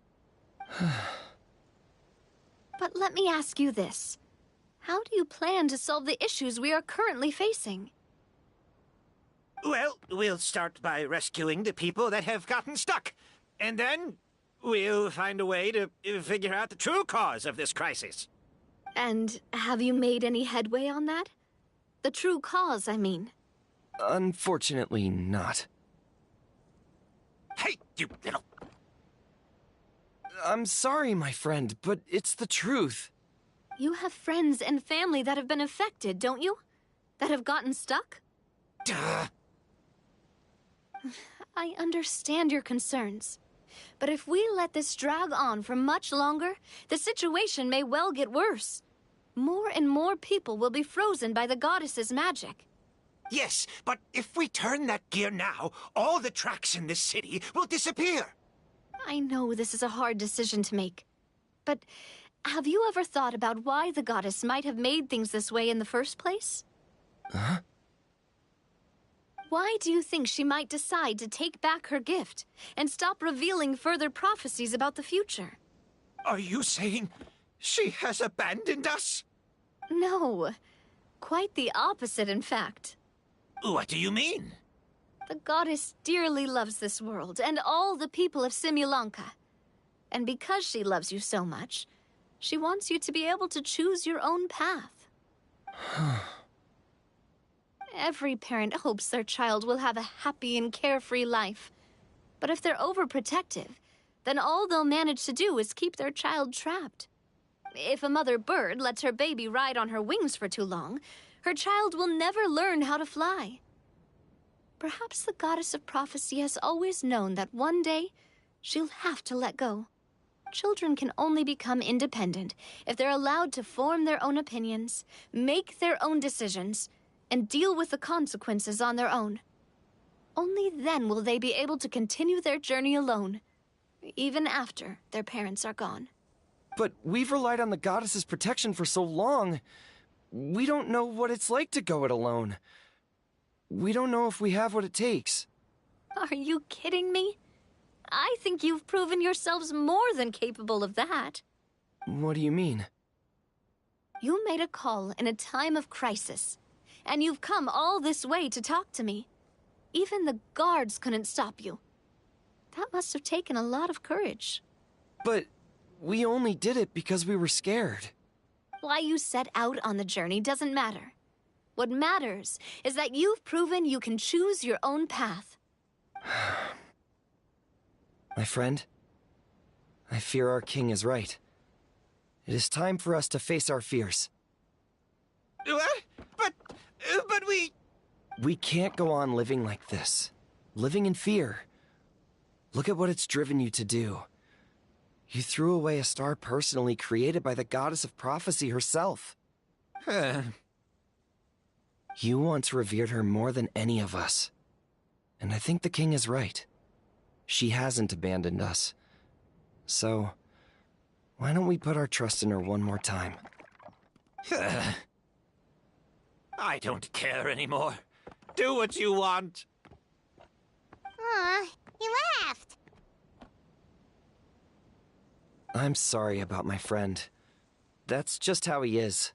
[SPEAKER 9] But let me ask you this. How do you plan to solve the issues we are currently facing?
[SPEAKER 11] Well, we'll start by rescuing the people that have gotten stuck. And then we'll find a way to figure out the true cause of this crisis.
[SPEAKER 9] And have you made any headway on that? The true cause, I mean.
[SPEAKER 5] Unfortunately not.
[SPEAKER 11] Hey, you little...
[SPEAKER 5] I'm sorry, my friend, but it's the truth.
[SPEAKER 9] You have friends and family that have been affected, don't you? That have gotten stuck?
[SPEAKER 11] Duh.
[SPEAKER 9] I understand your concerns. But if we let this drag on for much longer, the situation may well get worse. More and more people will be frozen by the goddess's magic.
[SPEAKER 11] Yes, but if we turn that gear now, all the tracks in this city will disappear.
[SPEAKER 9] I know this is a hard decision to make. But have you ever thought about why the goddess might have made things this way in the first place?
[SPEAKER 5] Huh?
[SPEAKER 9] Why do you think she might decide to take back her gift and stop revealing further prophecies about the future?
[SPEAKER 11] Are you saying she has abandoned us?
[SPEAKER 9] No. Quite the opposite, in fact.
[SPEAKER 11] What do you mean?
[SPEAKER 9] The goddess dearly loves this world and all the people of Simulanka. And because she loves you so much, she wants you to be able to choose your own path. Every parent hopes their child will have a happy and carefree life. But if they're overprotective, then all they'll manage to do is keep their child trapped. If a mother bird lets her baby ride on her wings for too long, her child will never learn how to fly. Perhaps the goddess of prophecy has always known that one day she'll have to let go. Children can only become independent if they're allowed to form their own opinions, make their own decisions, and deal with the consequences on their own. Only then will they be able to continue their journey alone, even after their parents are gone.
[SPEAKER 12] But we've relied on the goddess's protection for so long. We don't know what it's like to go it alone. We don't know if we have what it takes.
[SPEAKER 9] Are you kidding me? I think you've proven yourselves more than capable of that.
[SPEAKER 12] What do you mean?
[SPEAKER 9] You made a call in a time of crisis, and you've come all this way to talk to me. Even the guards couldn't stop you. That must have taken a lot of courage.
[SPEAKER 12] But we only did it because we were scared.
[SPEAKER 9] Why you set out on the journey doesn't matter. What matters is that you've proven you can choose your own path.
[SPEAKER 12] My friend, I fear our king is right. It is time for us to face our fears.
[SPEAKER 11] What? But we...
[SPEAKER 12] We can't go on living like this. Living in fear. Look at what it's driven you to do. You threw away a star personally created by the goddess of prophecy herself. You once revered her more than any of us. And I think the king is right. She hasn't abandoned us. So, why don't we put our trust in her one more time?
[SPEAKER 11] I don't care anymore. Do what you want.
[SPEAKER 2] Aw, he left.
[SPEAKER 12] I'm sorry about my friend. That's just how he is.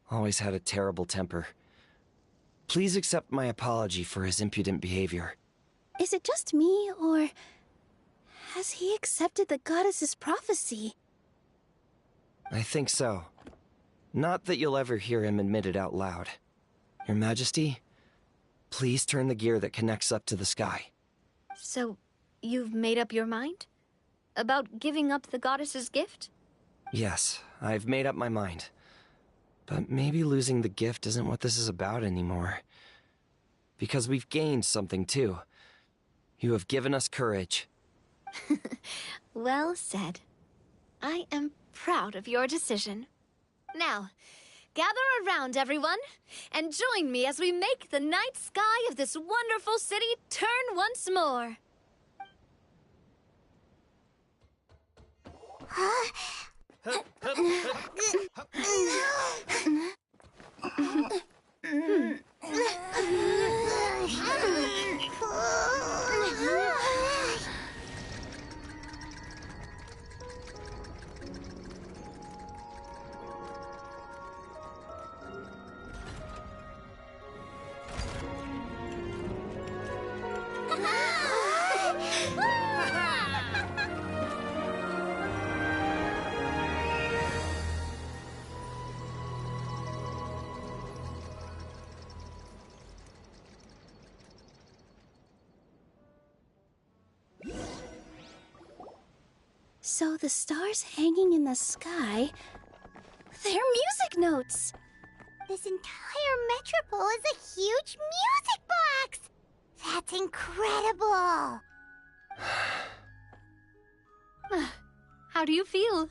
[SPEAKER 12] Always had a terrible temper. Please accept my apology for his impudent behavior.
[SPEAKER 8] Is it just me, or has he accepted the goddess's prophecy?
[SPEAKER 12] I think so. Not that you'll ever hear him admit it out loud. Your Majesty, please turn the gear that connects up to the sky.
[SPEAKER 9] So, you've made up your mind? About giving up the goddess's gift?
[SPEAKER 12] Yes, I've made up my mind. But maybe losing the gift isn't what this is about anymore. Because we've gained something too. You have given us courage.
[SPEAKER 9] Well said. I am proud of your decision. Now, gather around, everyone, and join me as we make the night sky of this wonderful city turn once more.
[SPEAKER 8] So the stars hanging in the sky, they're music notes.
[SPEAKER 2] This entire metropole is a huge music box! That's incredible!
[SPEAKER 9] How do you feel?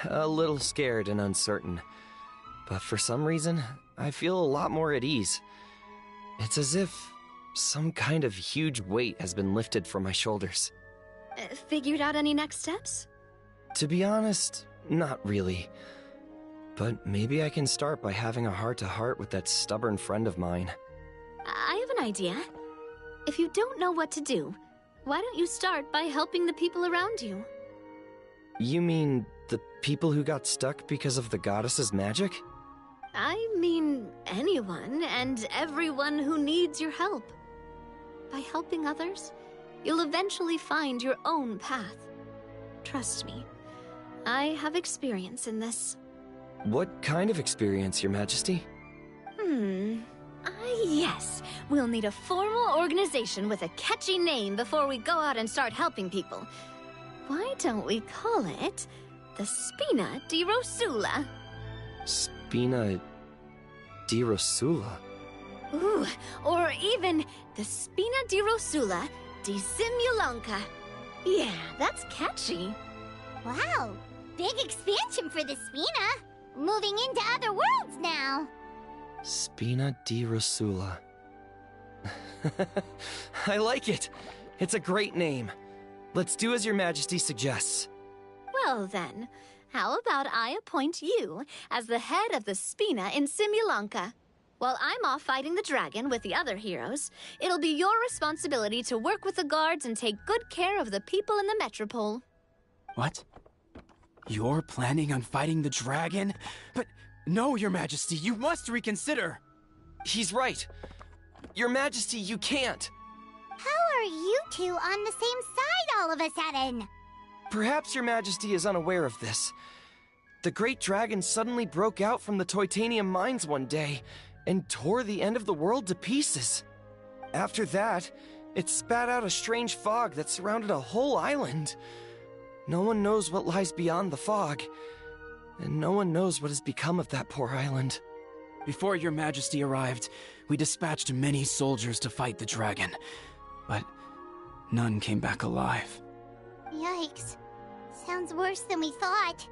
[SPEAKER 12] A little scared and uncertain. But for some reason, I feel a lot more at ease. It's as if some kind of huge weight has been lifted from my shoulders.
[SPEAKER 9] Figured out any next steps?
[SPEAKER 12] To be honest, not really. But maybe I can start by having a heart-to-heart with that stubborn friend of mine.
[SPEAKER 9] I have an idea. If you don't know what to do, why don't you start by helping the people around you?
[SPEAKER 12] You mean the people who got stuck because of the goddess's magic?
[SPEAKER 9] I mean anyone and everyone who needs your help. By helping others, you'll eventually find your own path. Trust me, I have experience in this.
[SPEAKER 12] What kind of experience, Your Majesty?
[SPEAKER 9] Yes. We'll need a formal organization with a catchy name before we go out and start helping people. Why don't we call it the Spina di Rosula?
[SPEAKER 12] Spina di Rosula?
[SPEAKER 9] Ooh, or even the Spina di Rosula di Simulanka. Yeah, that's catchy.
[SPEAKER 2] Wow, big expansion for the Spina. Moving into other worlds now.
[SPEAKER 12] Spina di Rosula. I like it. It's a great name. Let's do as Your Majesty suggests.
[SPEAKER 9] Well then, how about I appoint you as the head of the Spina in Simulanka? While I'm off fighting the dragon with the other heroes, it'll be your responsibility to work with the guards and take good care of the people in the Metropole.
[SPEAKER 5] What? You're planning on fighting the dragon? But no, Your Majesty, you must reconsider.
[SPEAKER 12] He's right. Your Majesty, you can't.
[SPEAKER 2] How are you two on the same side all of a sudden?
[SPEAKER 12] Perhaps Your Majesty is unaware of this. The great dragon suddenly broke out from the Titanium mines one day and tore the end of the world to pieces. After that, it spat out a strange fog that surrounded a whole island. No one knows what lies beyond the fog, and no one knows what has become of that poor island.
[SPEAKER 5] Before Your Majesty arrived, we dispatched many soldiers to fight the dragon, but none came back alive.
[SPEAKER 2] Yikes. Sounds worse than we thought.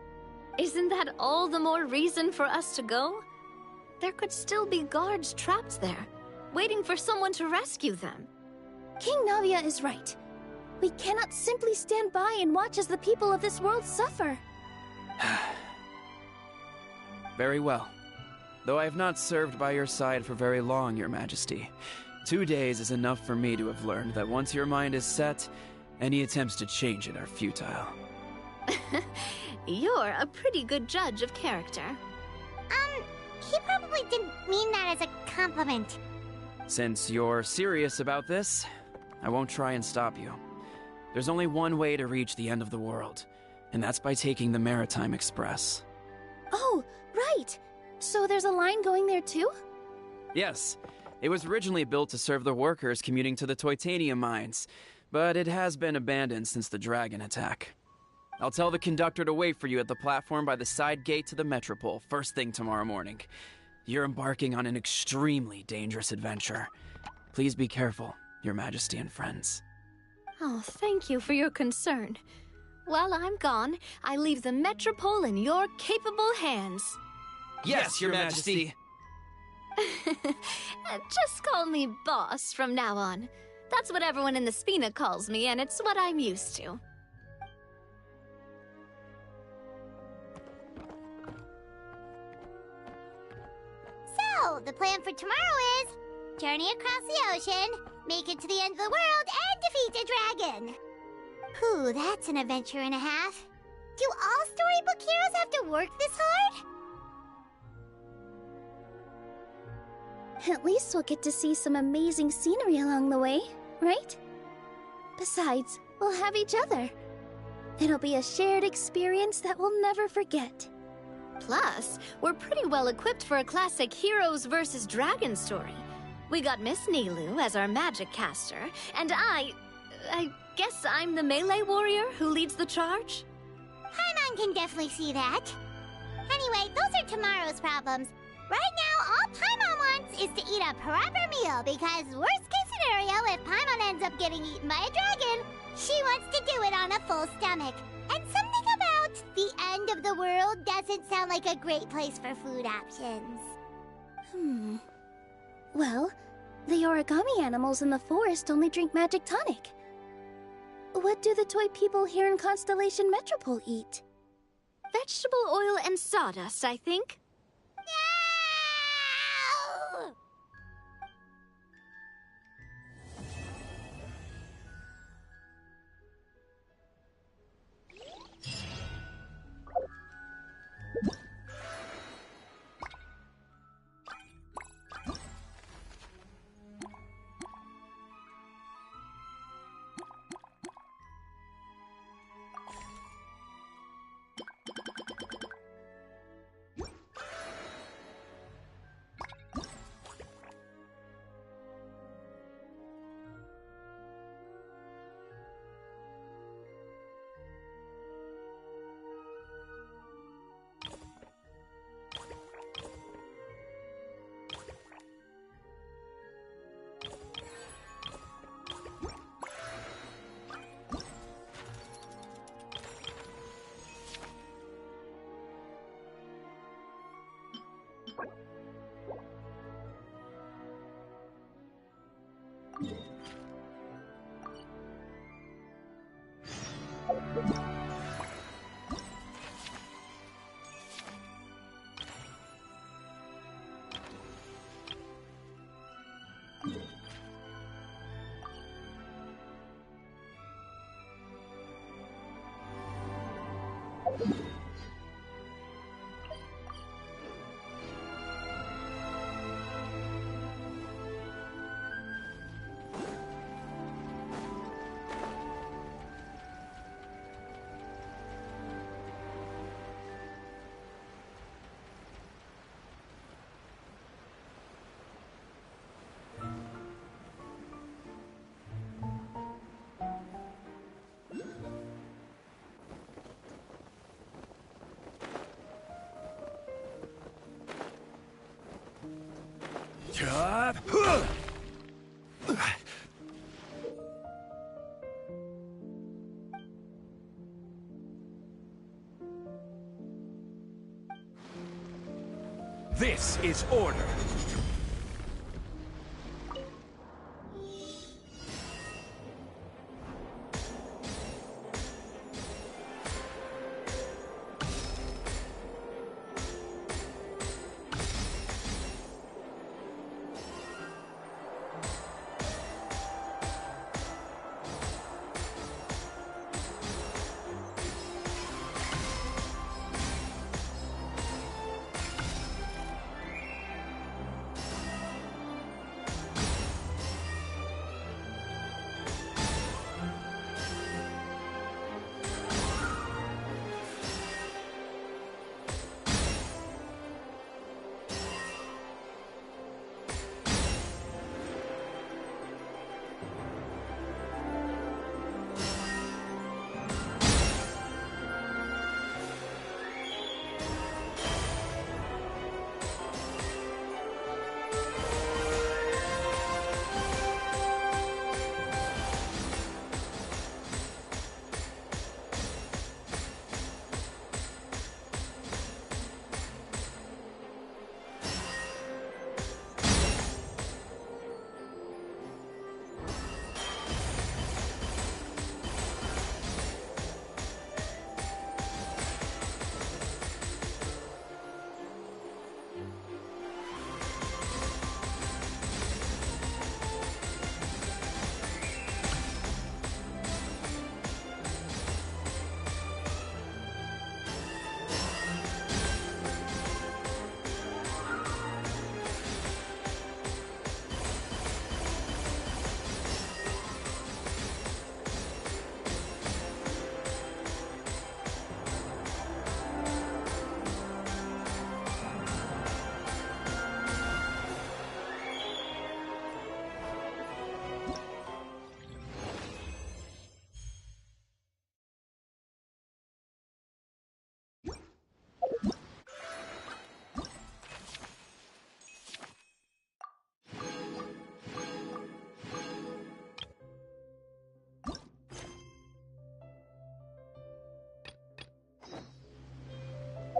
[SPEAKER 9] Isn't that all the more reason for us to go? There could still be guards trapped there, waiting for someone to rescue them.
[SPEAKER 8] King Navia is right. We cannot simply stand by and watch as the people of this world suffer.
[SPEAKER 5] Very well. Though I have not served by your side for very long, Your Majesty. 2 days is enough for me to have learned that once your mind is set, any attempts to change it are futile.
[SPEAKER 9] You're a pretty good judge of character.
[SPEAKER 2] He probably didn't mean that as a compliment.
[SPEAKER 5] Since you're serious about this, I won't try and stop you. There's only one way to reach the end of the world, and that's by taking the Maritime Express.
[SPEAKER 8] Oh, right! So there's a line going there too?
[SPEAKER 5] Yes. It was originally built to serve the workers commuting to the Titanium mines, but it has been abandoned since the dragon attack. I'll tell the conductor to wait for you at the platform by the side gate to the Metropole first thing tomorrow morning. You're embarking on an extremely dangerous adventure. Please be careful, Your Majesty and friends.
[SPEAKER 9] Oh, thank you for your concern. While I'm gone, I leave the Metropole in your capable hands.
[SPEAKER 5] Yes, Your Majesty!
[SPEAKER 9] Just call me boss from now on. That's what everyone in the Spina calls me, and it's what I'm used to.
[SPEAKER 2] So, the plan for tomorrow is journey across the ocean, make it to the end of the world, and defeat a dragon. Whew, that's an adventure and a half. Do all storybook heroes have to work this hard?
[SPEAKER 8] At least we'll get to see some amazing scenery along the way, right? Besides, we'll have each other. It'll be a shared experience that we'll never forget.
[SPEAKER 9] Plus, we're pretty well equipped for a classic Heroes vs. Dragons story. We got Miss Nilu as our magic caster, and I guess I'm the melee warrior who leads the charge?
[SPEAKER 2] Paimon can definitely see that. Anyway, those are tomorrow's problems. Right now, all Paimon wants is to eat a proper meal, because worst case scenario, if Paimon ends up getting eaten by a dragon, she wants to do it on a full stomach. And something about the end of the world doesn't sound like a great place for food options.
[SPEAKER 8] Well, the origami animals in the forest only drink magic tonic. What do the toy people here in Constellation Metropole eat?
[SPEAKER 9] Vegetable oil and sawdust, I think.
[SPEAKER 2] No!
[SPEAKER 13] This is order.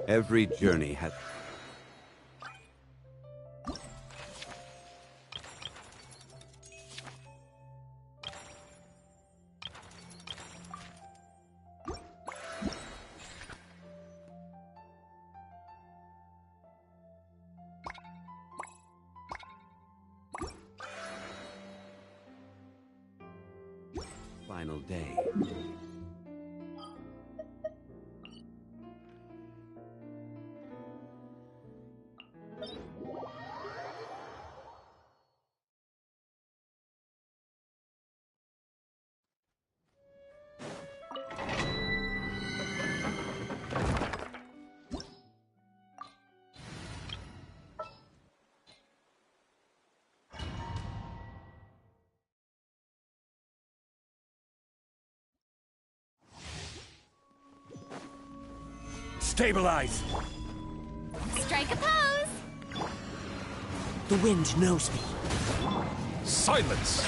[SPEAKER 1] Every journey has... Final day.
[SPEAKER 13] Stabilize!
[SPEAKER 2] Strike a pose!
[SPEAKER 7] The wind knows me.
[SPEAKER 13] Silence!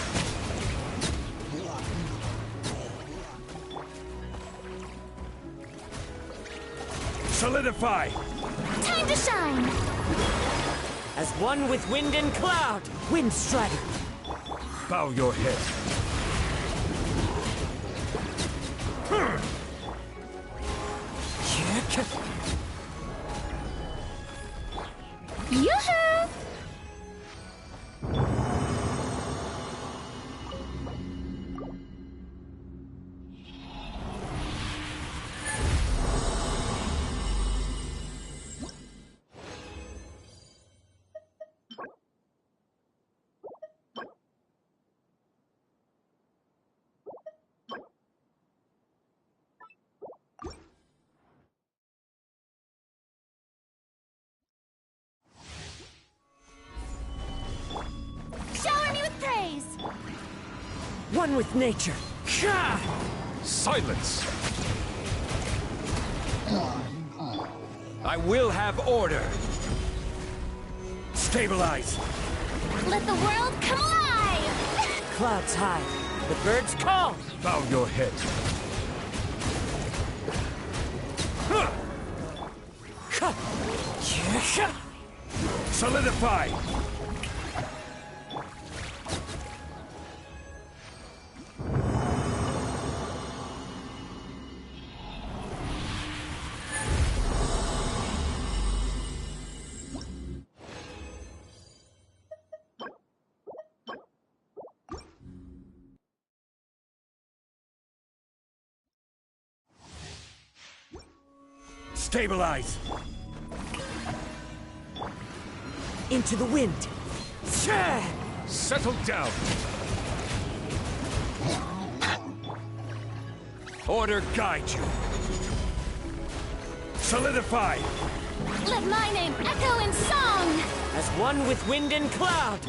[SPEAKER 13] Solidify!
[SPEAKER 2] Time to shine!
[SPEAKER 14] As one with wind and cloud, wind strike!
[SPEAKER 13] Bow your head.
[SPEAKER 9] Yoo-hoo! Shower me with praise!
[SPEAKER 4] One with nature.
[SPEAKER 13] Silence! I will have order. Stabilize!
[SPEAKER 9] Let the world come alive!
[SPEAKER 4] Clouds high. The birds call.
[SPEAKER 13] Bow your head. Solidify! Stabilize!
[SPEAKER 4] Into the wind.
[SPEAKER 13] Settle down! Order guide you! Solidify!
[SPEAKER 9] Let my name echo in song!
[SPEAKER 4] As one with wind and cloud.